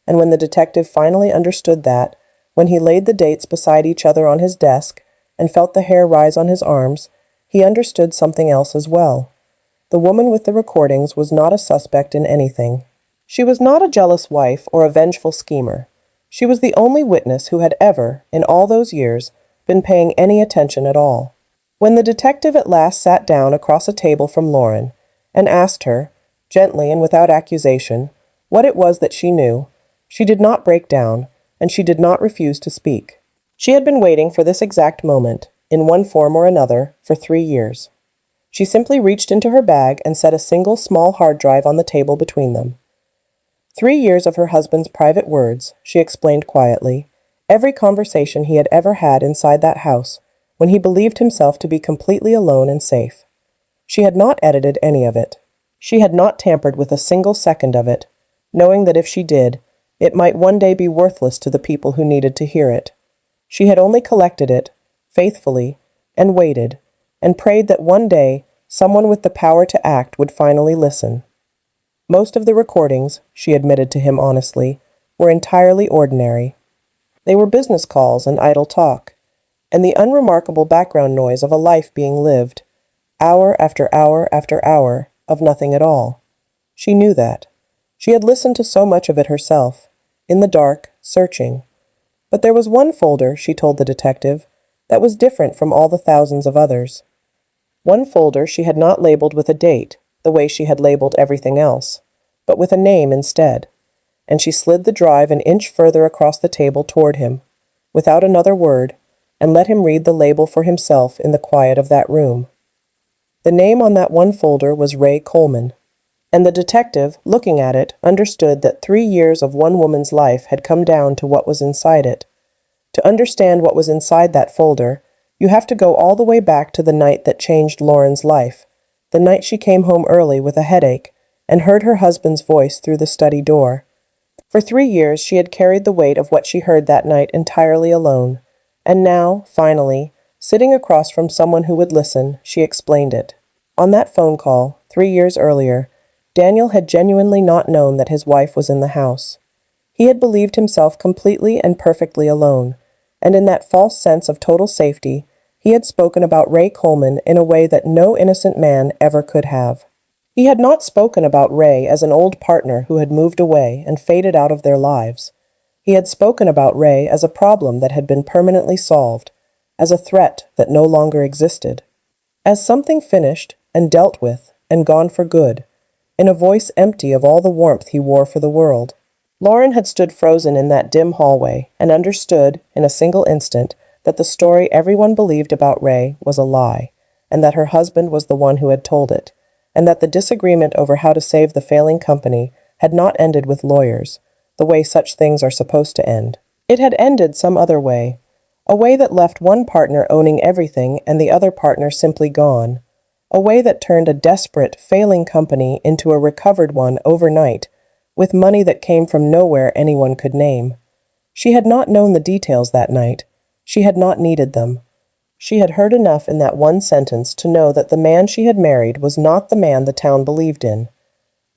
and when the detective finally understood that, when he laid the dates beside each other on his desk and felt the hair rise on his arms, he understood something else as well. The woman with the recordings was not a suspect in anything. She was not a jealous wife or a vengeful schemer. She was the only witness who had ever, in all those years, been paying any attention at all. When the detective at last sat down across a table from Lauren and asked her, gently and without accusation, what it was that she knew, she did not break down, and she did not refuse to speak. She had been waiting for this exact moment, in one form or another, for 3 years. She simply reached into her bag and set a single small hard drive on the table between them. 3 years of her husband's private words, she explained quietly, every conversation he had ever had inside that house, when he believed himself to be completely alone and safe. She had not edited any of it. She had not tampered with a single second of it, knowing that if she did, it might one day be worthless to the people who needed to hear it. She had only collected it, faithfully, and waited, and prayed that one day someone with the power to act would finally listen. Most of the recordings, she admitted to him honestly, were entirely ordinary. They were business calls and idle talk, and the unremarkable background noise of a life being lived, hour after hour after hour, of nothing at all. She knew that. She had listened to so much of it herself, in the dark, searching. But there was one folder, she told the detective, that was different from all the thousands of others. One folder she had not labeled with a date, the way she had labeled everything else, but with a name instead, and she slid the drive an inch further across the table toward him, without another word, and let him read the label for himself in the quiet of that room. The name on that one folder was Ray Coleman, and the detective, looking at it, understood that 3 years of one woman's life had come down to what was inside it. To understand what was inside that folder, you have to go all the way back to the night that changed Lauren's life, the night she came home early with a headache and heard her husband's voice through the study door. For 3 years she had carried the weight of what she heard that night entirely alone, and now, finally, sitting across from someone who would listen, she explained it. On that phone call, 3 years earlier, Daniel had genuinely not known that his wife was in the house. He had believed himself completely and perfectly alone, and in that false sense of total safety, he had spoken about Ray Coleman in a way that no innocent man ever could have. He had not spoken about Ray as an old partner who had moved away and faded out of their lives. He had spoken about Ray as a problem that had been permanently solved, as a threat that no longer existed, as something finished and dealt with and gone for good, in a voice empty of all the warmth he wore for the world. Lauren had stood frozen in that dim hallway and understood, in a single instant, that the story everyone believed about Ray was a lie, and that her husband was the one who had told it, and that the disagreement over how to save the failing company had not ended with lawyers, the way such things are supposed to end. It had ended some other way, a way that left one partner owning everything and the other partner simply gone, a way that turned a desperate, failing company into a recovered one overnight, with money that came from nowhere anyone could name. She had not known the details that night. She had not needed them. She had heard enough in that one sentence to know that the man she had married was not the man the town believed in.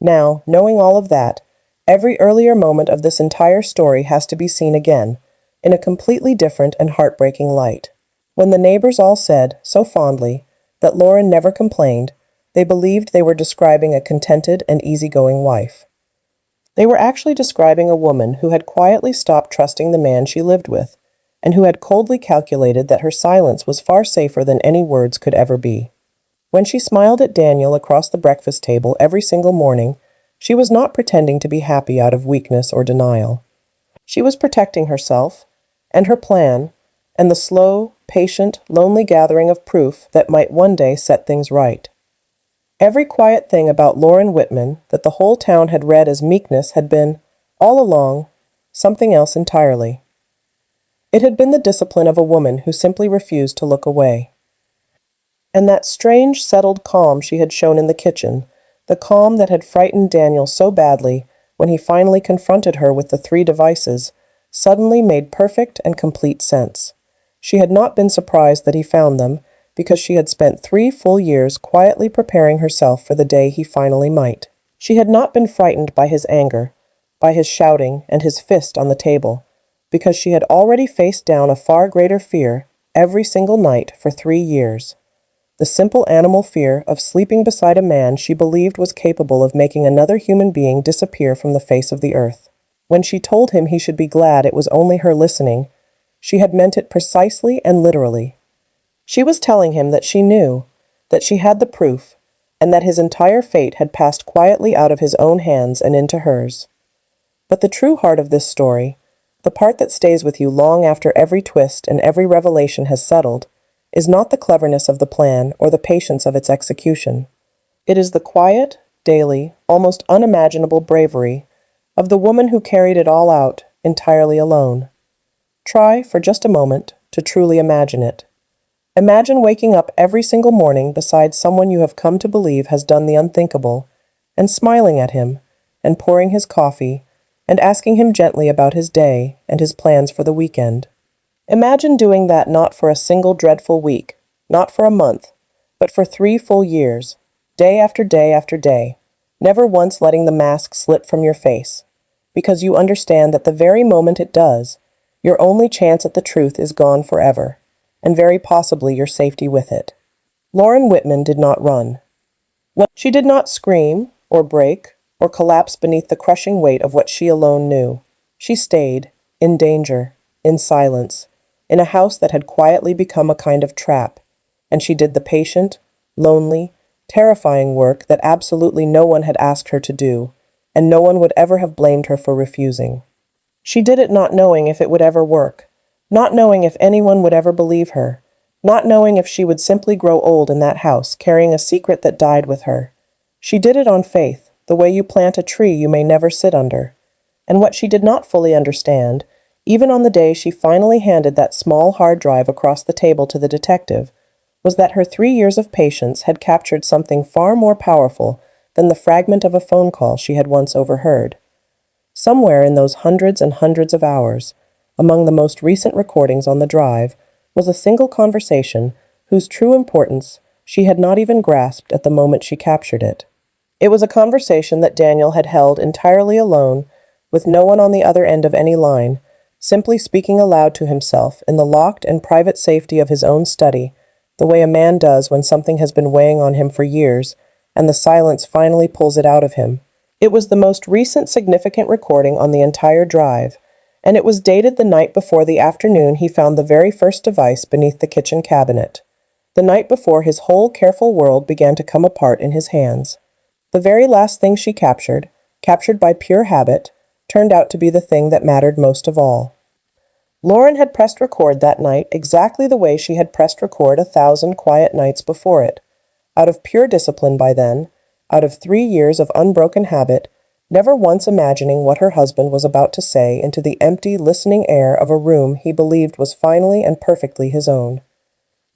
Now, knowing all of that, every earlier moment of this entire story has to be seen again, in a completely different and heartbreaking light. When the neighbors all said, so fondly, that Lauren never complained, they believed they were describing a contented and easygoing wife. They were actually describing a woman who had quietly stopped trusting the man she lived with, and who had coldly calculated that her silence was far safer than any words could ever be. When she smiled at Daniel across the breakfast table every single morning, she was not pretending to be happy out of weakness or denial. She was protecting herself, and her plan, and the slow, patient, lonely gathering of proof that might one day set things right. Every quiet thing about Lauren Whitman that the whole town had read as meekness had been, all along, something else entirely. It had been the discipline of a woman who simply refused to look away. And that strange, settled calm she had shown in the kitchen, the calm that had frightened Daniel so badly when he finally confronted her with the 3 devices, suddenly made perfect and complete sense. She had not been surprised that he found them, because she had spent 3 full years quietly preparing herself for the day he finally might. She had not been frightened by his anger, by his shouting and his fist on the table, because she had already faced down a far greater fear every single night for 3 years. The simple animal fear of sleeping beside a man she believed was capable of making another human being disappear from the face of the earth. When she told him he should be glad it was only her listening, she had meant it precisely and literally. She was telling him that she knew, that she had the proof, and that his entire fate had passed quietly out of his own hands and into hers. But the true heart of this story, the part that stays with you long after every twist and every revelation has settled, is not the cleverness of the plan or the patience of its execution. It is the quiet, daily, almost unimaginable bravery of the woman who carried it all out entirely alone. Try, for just a moment, to truly imagine it. Imagine waking up every single morning beside someone you have come to believe has done the unthinkable, and smiling at him, and pouring his coffee, and asking him gently about his day and his plans for the weekend. Imagine doing that not for a single dreadful week, not for a month, but for 3 full years, day after day after day, never once letting the mask slip from your face. because you understand that the very moment it does, your only chance at the truth is gone forever, and very possibly your safety with it. Lauren Whitman did not run. She did not scream, or break, or collapse beneath the crushing weight of what she alone knew. She stayed, in danger, in silence, in a house that had quietly become a kind of trap, and she did the patient, lonely, terrifying work that absolutely no one had asked her to do, and no one would ever have blamed her for refusing. She did it not knowing if it would ever work, not knowing if anyone would ever believe her, not knowing if she would simply grow old in that house, carrying a secret that died with her. She did it on faith, the way you plant a tree you may never sit under. And what she did not fully understand, even on the day she finally handed that small hard drive across the table to the detective, was that her 3 years of patience had captured something far more powerful than the fragment of a phone call she had once overheard. Somewhere in those hundreds and hundreds of hours, among the most recent recordings on the drive, was a single conversation whose true importance she had not even grasped at the moment she captured it. It was a conversation that Daniel had held entirely alone, with no one on the other end of any line, simply speaking aloud to himself in the locked and private safety of his own study, the way a man does when something has been weighing on him for years, and the silence finally pulls it out of him. It was the most recent significant recording on the entire drive, and it was dated the night before the afternoon he found the very first device beneath the kitchen cabinet, the night before his whole careful world began to come apart in his hands. The very last thing she captured by pure habit, turned out to be the thing that mattered most of all. Lauren had pressed record that night exactly the way she had pressed record 1,000 quiet nights before it, out of pure discipline by then, out of 3 years of unbroken habit, never once imagining what her husband was about to say into the empty, listening air of a room he believed was finally and perfectly his own.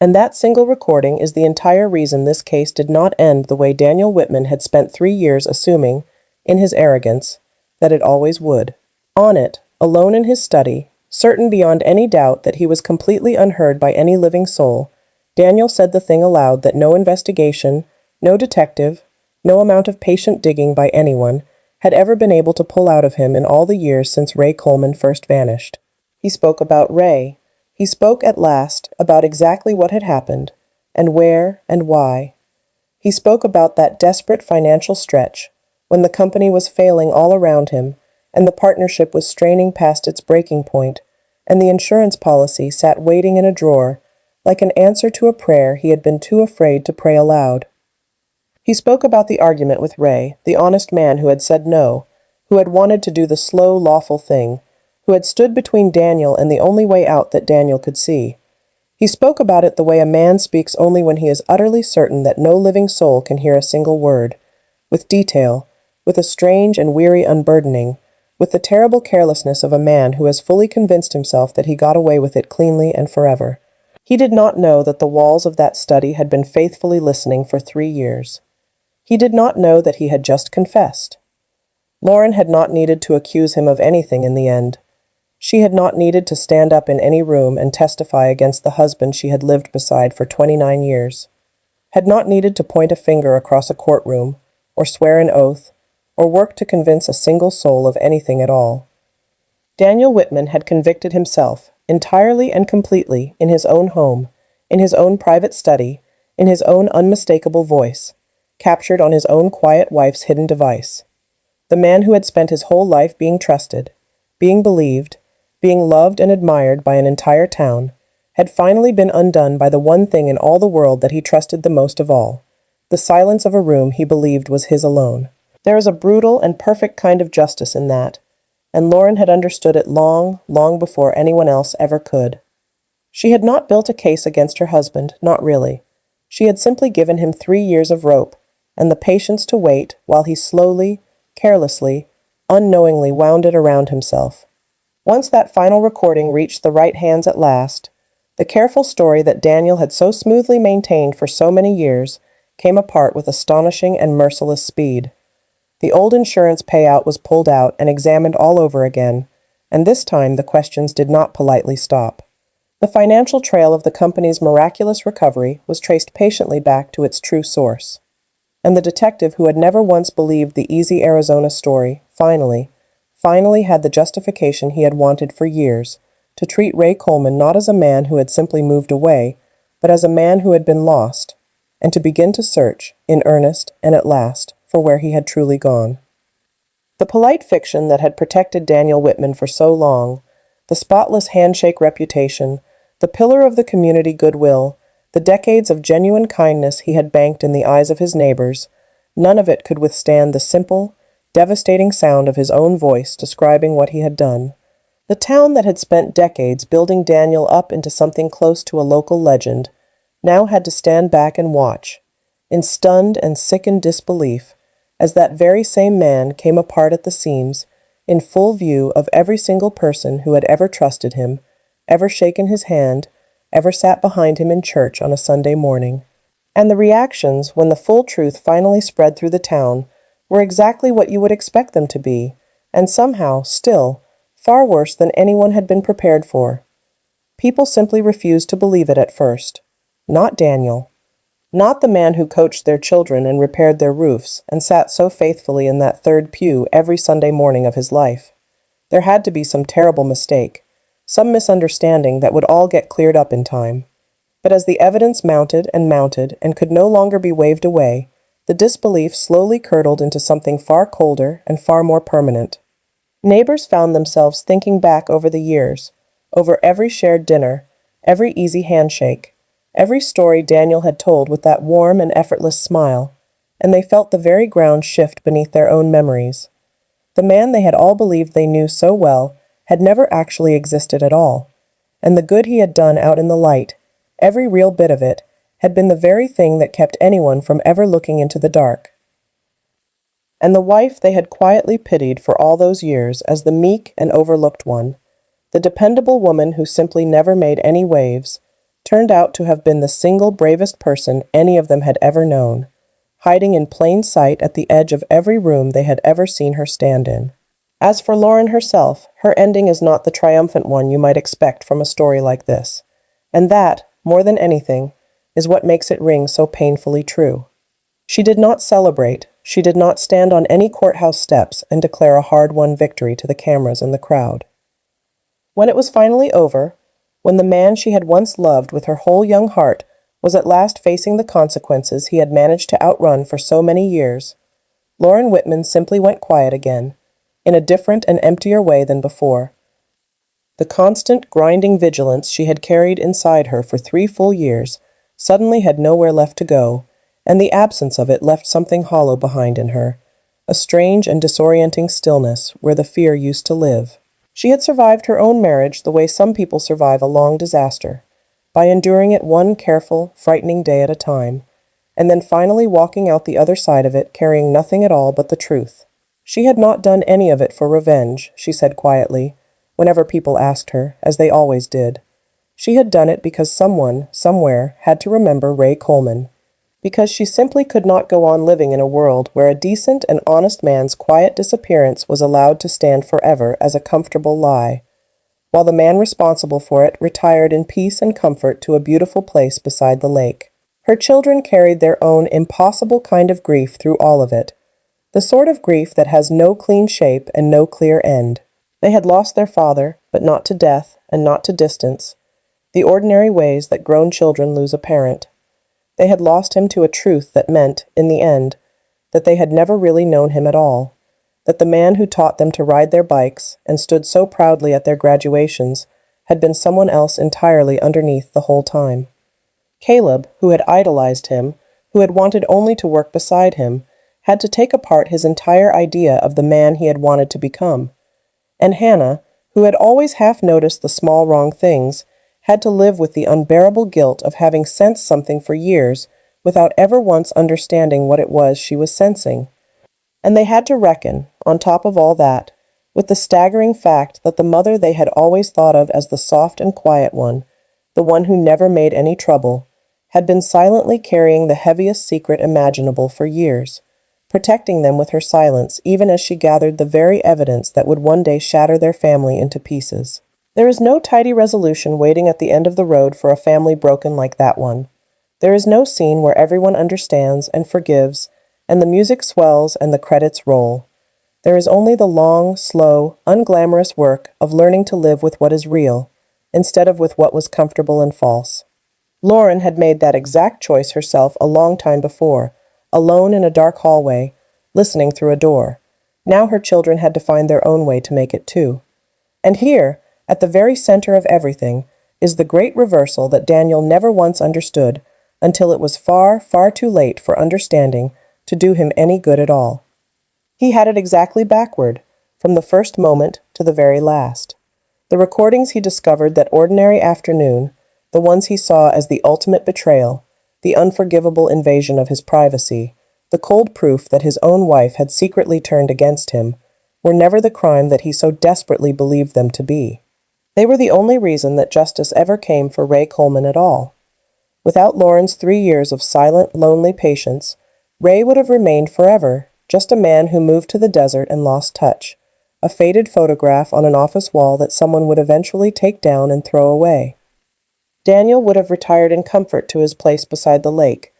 And that single recording is the entire reason this case did not end the way Daniel Whitman had spent 3 years assuming, in his arrogance, that it always would. On it, alone in his study, certain beyond any doubt that he was completely unheard by any living soul, Daniel said the thing aloud that no investigation, no detective, no amount of patient digging by anyone had ever been able to pull out of him in all the years since Ray Coleman first vanished. He spoke about Ray. He spoke at last about exactly what had happened, and where and why. He spoke about that desperate financial stretch, when the company was failing all around him, and the partnership was straining past its breaking point, and the insurance policy sat waiting in a drawer, like an answer to a prayer he had been too afraid to pray aloud. He spoke about the argument with Ray, the honest man who had said no, who had wanted to do the slow, lawful thing, who had stood between Daniel and the only way out that Daniel could see. He spoke about it the way a man speaks only when he is utterly certain that no living soul can hear a single word, with detail, with a strange and weary unburdening, with the terrible carelessness of a man who has fully convinced himself that he got away with it cleanly and forever. He did not know that the walls of that study had been faithfully listening for 3 years. He did not know that he had just confessed. Lauren had not needed to accuse him of anything in the end. She had not needed to stand up in any room and testify against the husband she had lived beside for 29 years, had not needed to point a finger across a courtroom, or swear an oath, or work to convince a single soul of anything at all. Daniel Whitman had convicted himself, entirely and completely, in his own home, in his own private study, in his own unmistakable voice, captured on his own quiet wife's hidden device. The man who had spent his whole life being trusted, being believed, being loved and admired by an entire town, had finally been undone by the one thing in all the world that he trusted the most of all, the silence of a room he believed was his alone. There is a brutal and perfect kind of justice in that, and Lauren had understood it long, long before anyone else ever could. She had not built a case against her husband, not really. She had simply given him 3 years of rope, and the patience to wait while he slowly, carelessly, unknowingly wound it around himself. Once that final recording reached the right hands at last, the careful story that Daniel had so smoothly maintained for so many years came apart with astonishing and merciless speed. The old insurance payout was pulled out and examined all over again, and this time the questions did not politely stop. The financial trail of the company's miraculous recovery was traced patiently back to its true source. And the detective who had never once believed the easy Arizona story, finally finally had the justification he had wanted for years, to treat Ray Coleman not as a man who had simply moved away, but as a man who had been lost, and to begin to search, in earnest and at last, for where he had truly gone. The polite fiction that had protected Daniel Whitman for so long, the spotless handshake reputation, the pillar of the community goodwill, the decades of genuine kindness he had banked in the eyes of his neighbors, none of it could withstand the simple, devastating sound of his own voice describing what he had done. The town that had spent decades building Daniel up into something close to a local legend now had to stand back and watch, in stunned and sickened disbelief, as that very same man came apart at the seams, in full view of every single person who had ever trusted him, ever shaken his hand, ever sat behind him in church on a Sunday morning. And the reactions, when the full truth finally spread through the town, were exactly what you would expect them to be, and somehow, still, far worse than anyone had been prepared for. People simply refused to believe it at first. Not Daniel. Not the man who coached their children and repaired their roofs and sat so faithfully in that third pew every Sunday morning of his life. There had to be some terrible mistake, some misunderstanding that would all get cleared up in time. But as the evidence mounted and could no longer be waved away, the disbelief slowly curdled into something far colder and far more permanent. Neighbors found themselves thinking back over the years, over every shared dinner, every easy handshake, every story Daniel had told with that warm and effortless smile, and they felt the very ground shift beneath their own memories. The man they had all believed they knew so well had never actually existed at all, and the good he had done out in the light, every real bit of it, had been the very thing that kept anyone from ever looking into the dark. And the wife they had quietly pitied for all those years as the meek and overlooked one, the dependable woman who simply never made any waves, turned out to have been the single bravest person any of them had ever known, hiding in plain sight at the edge of every room they had ever seen her stand in. As for Lauren herself, her ending is not the triumphant one you might expect from a story like this, and that, more than anything, is what makes it ring so painfully true. She did not celebrate, she did not stand on any courthouse steps and declare a hard-won victory to the cameras and the crowd. When it was finally over, when the man she had once loved with her whole young heart was at last facing the consequences he had managed to outrun for so many years, Lauren Whitman simply went quiet again, in a different and emptier way than before. The constant, grinding vigilance she had carried inside her for 3 full years suddenly had nowhere left to go, and the absence of it left something hollow behind in her, a strange and disorienting stillness where the fear used to live. She had survived her own marriage the way some people survive a long disaster, by enduring it one careful, frightening day at a time, and then finally walking out the other side of it carrying nothing at all but the truth. She had not done any of it for revenge, she said quietly, whenever people asked her, as they always did. She had done it because someone, somewhere, had to remember Ray Coleman. Because she simply could not go on living in a world where a decent and honest man's quiet disappearance was allowed to stand forever as a comfortable lie, while the man responsible for it retired in peace and comfort to a beautiful place beside the lake. Her children carried their own impossible kind of grief through all of it, the sort of grief that has no clean shape and no clear end. They had lost their father, but not to death and not to distance, the ordinary ways that grown children lose a parent. They had lost him to a truth that meant, in the end, that they had never really known him at all, that the man who taught them to ride their bikes and stood so proudly at their graduations had been someone else entirely underneath the whole time. Caleb, who had idolized him, who had wanted only to work beside him, had to take apart his entire idea of the man he had wanted to become. And Hannah, who had always half noticed the small wrong things, had to live with the unbearable guilt of having sensed something for years without ever once understanding what it was she was sensing. And they had to reckon, on top of all that, with the staggering fact that the mother they had always thought of as the soft and quiet one, the one who never made any trouble, had been silently carrying the heaviest secret imaginable for years, protecting them with her silence even as she gathered the very evidence that would one day shatter their family into pieces. There is no tidy resolution waiting at the end of the road for a family broken like that one. There is no scene where everyone understands and forgives, and the music swells and the credits roll. There is only the long, slow, unglamorous work of learning to live with what is real, instead of with what was comfortable and false. Lauren had made that exact choice herself a long time before, alone in a dark hallway, listening through a door. Now her children had to find their own way to make it too. And here, at the very center of everything, is the great reversal that Daniel never once understood until it was far, far too late for understanding to do him any good at all. He had it exactly backward, from the first moment to the very last. The recordings he discovered that ordinary afternoon, the ones he saw as the ultimate betrayal, the unforgivable invasion of his privacy, the cold proof that his own wife had secretly turned against him, were never the crime that he so desperately believed them to be. They were the only reason that justice ever came for Ray Coleman at all. Without Lauren's 3 years of silent, lonely patience, Ray would have remained forever just a man who moved to the desert and lost touch, a faded photograph on an office wall that someone would eventually take down and throw away. Daniel would have retired in comfort to his place beside the lake,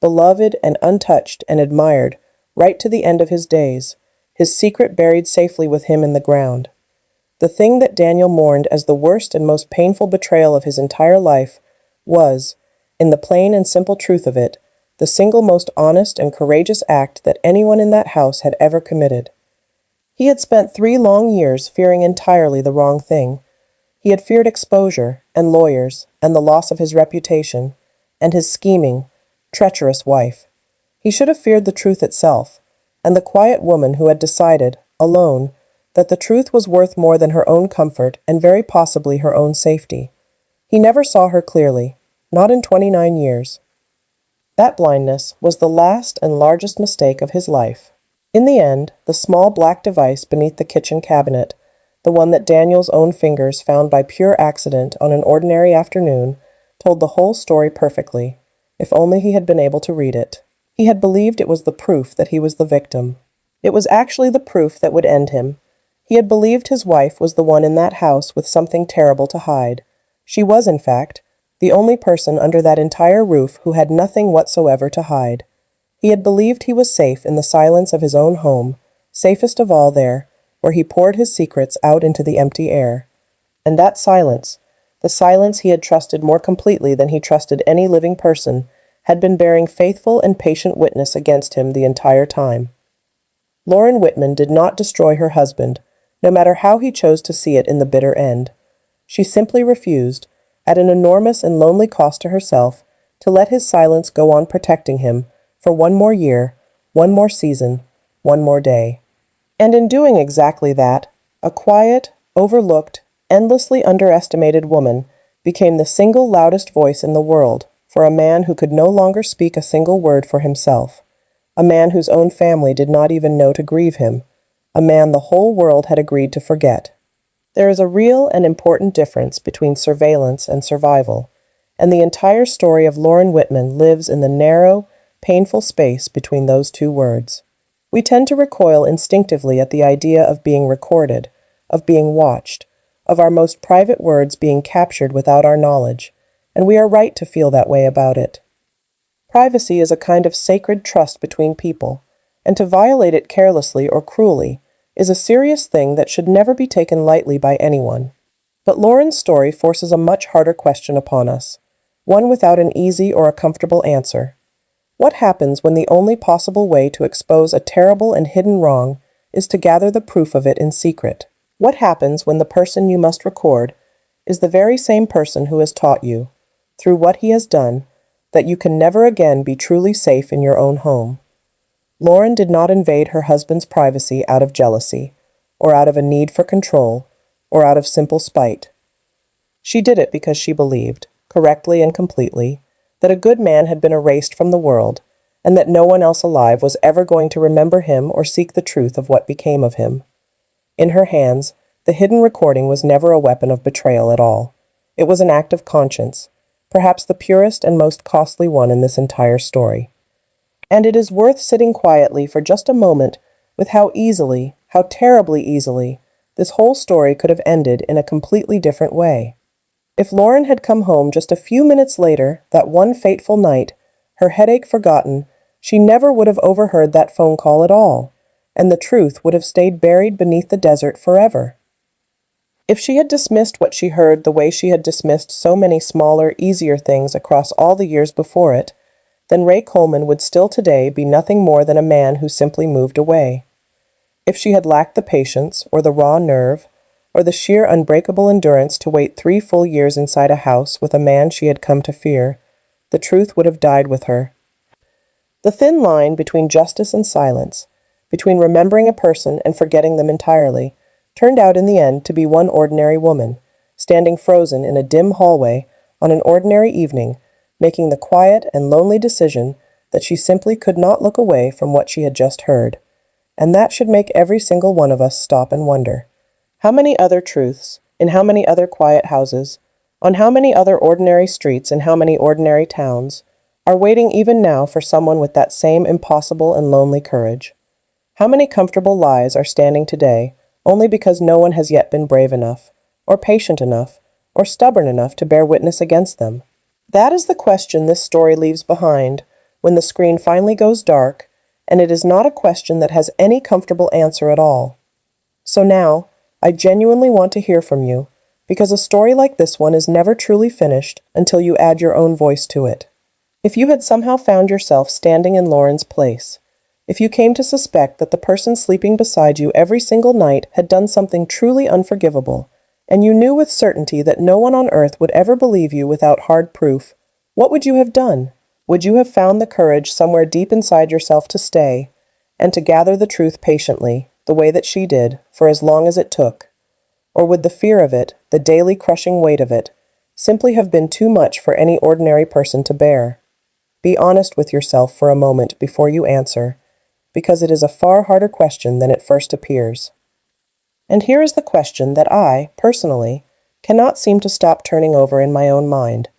beloved and untouched and admired, right to the end of his days, his secret buried safely with him in the ground. The thing that Daniel mourned as the worst and most painful betrayal of his entire life was, in the plain and simple truth of it, the single most honest and courageous act that anyone in that house had ever committed. He had spent 3 long years fearing entirely the wrong thing. He had feared exposure, and lawyers, and the loss of his reputation, and his scheming, treacherous wife. He should have feared the truth itself, and the quiet woman who had decided, alone, that the truth was worth more than her own comfort and very possibly her own safety. He never saw her clearly, not in 29 years. That blindness was the last and largest mistake of his life. In the end, the small black device beneath the kitchen cabinet, the one that Daniel's own fingers found by pure accident on an ordinary afternoon, told the whole story perfectly, if only he had been able to read it. He had believed it was the proof that he was the victim. It was actually the proof that would end him. He had believed his wife was the one in that house with something terrible to hide. She was, in fact, the only person under that entire roof who had nothing whatsoever to hide. He had believed he was safe in the silence of his own home, safest of all there, where he poured his secrets out into the empty air. And that silence, the silence he had trusted more completely than he trusted any living person, had been bearing faithful and patient witness against him the entire time. Lauren Whitman did not destroy her husband, no matter how he chose to see it in the bitter end. She simply refused, at an enormous and lonely cost to herself, to let his silence go on protecting him for 1 more year, 1 more season, 1 more day. And in doing exactly that, a quiet, overlooked, endlessly underestimated woman became the single loudest voice in the world for a man who could no longer speak a single word for himself, a man whose own family did not even know to grieve him, a man the whole world had agreed to forget. There is a real and important difference between surveillance and survival, and the entire story of Lauren Whitman lives in the narrow, painful space between those 2 words. We tend to recoil instinctively at the idea of being recorded, of being watched, of our most private words being captured without our knowledge, and we are right to feel that way about it. Privacy is a kind of sacred trust between people, and to violate it carelessly or cruelly is a serious thing that should never be taken lightly by anyone. But Lauren's story forces a much harder question upon us, one without an easy or a comfortable answer. What happens when the only possible way to expose a terrible and hidden wrong is to gather the proof of it in secret? What happens when the person you must record is the very same person who has taught you, through what he has done, that you can never again be truly safe in your own home? Lauren did not invade her husband's privacy out of jealousy, or out of a need for control, or out of simple spite. She did it because she believed, correctly and completely, that a good man had been erased from the world, and that no one else alive was ever going to remember him or seek the truth of what became of him. In her hands, the hidden recording was never a weapon of betrayal at all. It was an act of conscience, perhaps the purest and most costly one in this entire story. And it is worth sitting quietly for just a moment with how easily, how terribly easily, this whole story could have ended in a completely different way. If Lauren had come home just a few minutes later, that one fateful night, her headache forgotten, she never would have overheard that phone call at all. and the truth would have stayed buried beneath the desert forever. If she had dismissed what she heard the way she had dismissed so many smaller, easier things across all the years before it, then Ray Coleman would still today be nothing more than a man who simply moved away. If she had lacked the patience, or the raw nerve, or the sheer unbreakable endurance to wait 3 full years inside a house with a man she had come to fear, the truth would have died with her. The thin line between justice and silence, between remembering a person and forgetting them entirely, turned out in the end to be one ordinary woman, standing frozen in a dim hallway on an ordinary evening, making the quiet and lonely decision that she simply could not look away from what she had just heard. And that should make every single one of us stop and wonder. How many other truths, in how many other quiet houses, on how many other ordinary streets in how many ordinary towns, are waiting even now for someone with that same impossible and lonely courage? How many comfortable lies are standing today only because no one has yet been brave enough, or patient enough, or stubborn enough to bear witness against them? That is the question this story leaves behind when the screen finally goes dark, and it is not a question that has any comfortable answer at all. So now, I genuinely want to hear from you, because a story like this one is never truly finished until you add your own voice to it. If you had somehow found yourself standing in Lauren's place, if you came to suspect that the person sleeping beside you every single night had done something truly unforgivable, and you knew with certainty that no one on earth would ever believe you without hard proof, what would you have done? Would you have found the courage somewhere deep inside yourself to stay, and to gather the truth patiently, the way that she did, for as long as it took? Or would the fear of it, the daily crushing weight of it, simply have been too much for any ordinary person to bear? Be honest with yourself for a moment before you answer, because it is a far harder question than it first appears. And here is the question that I, personally, cannot seem to stop turning over in my own mind,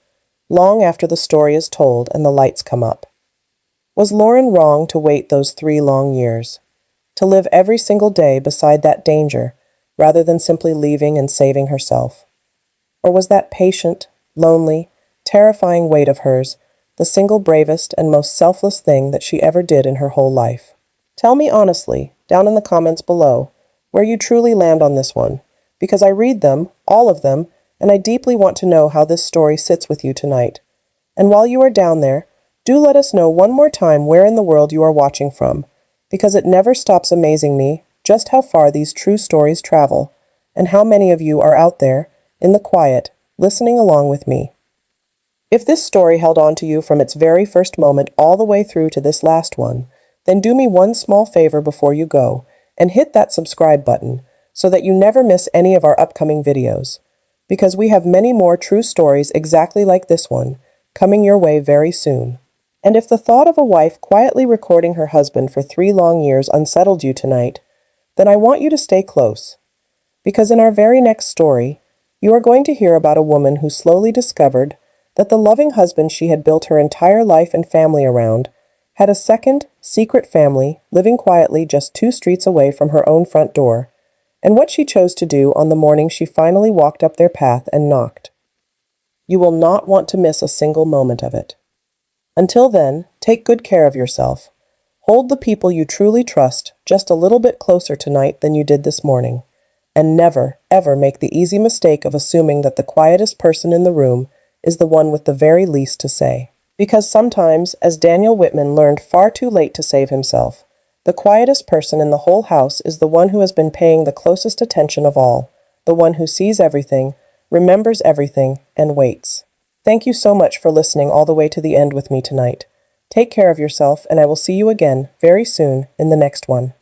long after the story is told and the lights come up. Was Lauren wrong to wait those 3 long years? To live every single day beside that danger, rather than simply leaving and saving herself? Or was that patient, lonely, terrifying wait of hers the single bravest and most selfless thing that she ever did in her whole life? Tell me honestly, down in the comments below, where you truly land on this one, because I read them, all of them, and I deeply want to know how this story sits with you tonight. And while you are down there, do let us know one more time where in the world you are watching from, because it never stops amazing me just how far these true stories travel, and how many of you are out there, in the quiet, listening along with me. If this story held on to you from its very first moment all the way through to this last one, then do me one small favor before you go, and hit that subscribe button so that you never miss any of our upcoming videos, because we have many more true stories exactly like this one coming your way very soon. And if the thought of a wife quietly recording her husband for 3 long years unsettled you tonight, then I want you to stay close, because in our very next story, you are going to hear about a woman who slowly discovered that the loving husband she had built her entire life and family around had a second, secret family living quietly just 2 streets away from her own front door, and what she chose to do on the morning she finally walked up their path and knocked. You will not want to miss a single moment of it. Until then, take good care of yourself. Hold the people you truly trust just a little bit closer tonight than you did this morning, and never, ever make the easy mistake of assuming that the quietest person in the room is the one with the very least to say. Because sometimes, as Daniel Whitman learned far too late to save himself, the quietest person in the whole house is the one who has been paying the closest attention of all, the one who sees everything, remembers everything, and waits. Thank you so much for listening all the way to the end with me tonight. Take care of yourself, and I will see you again very soon in the next one.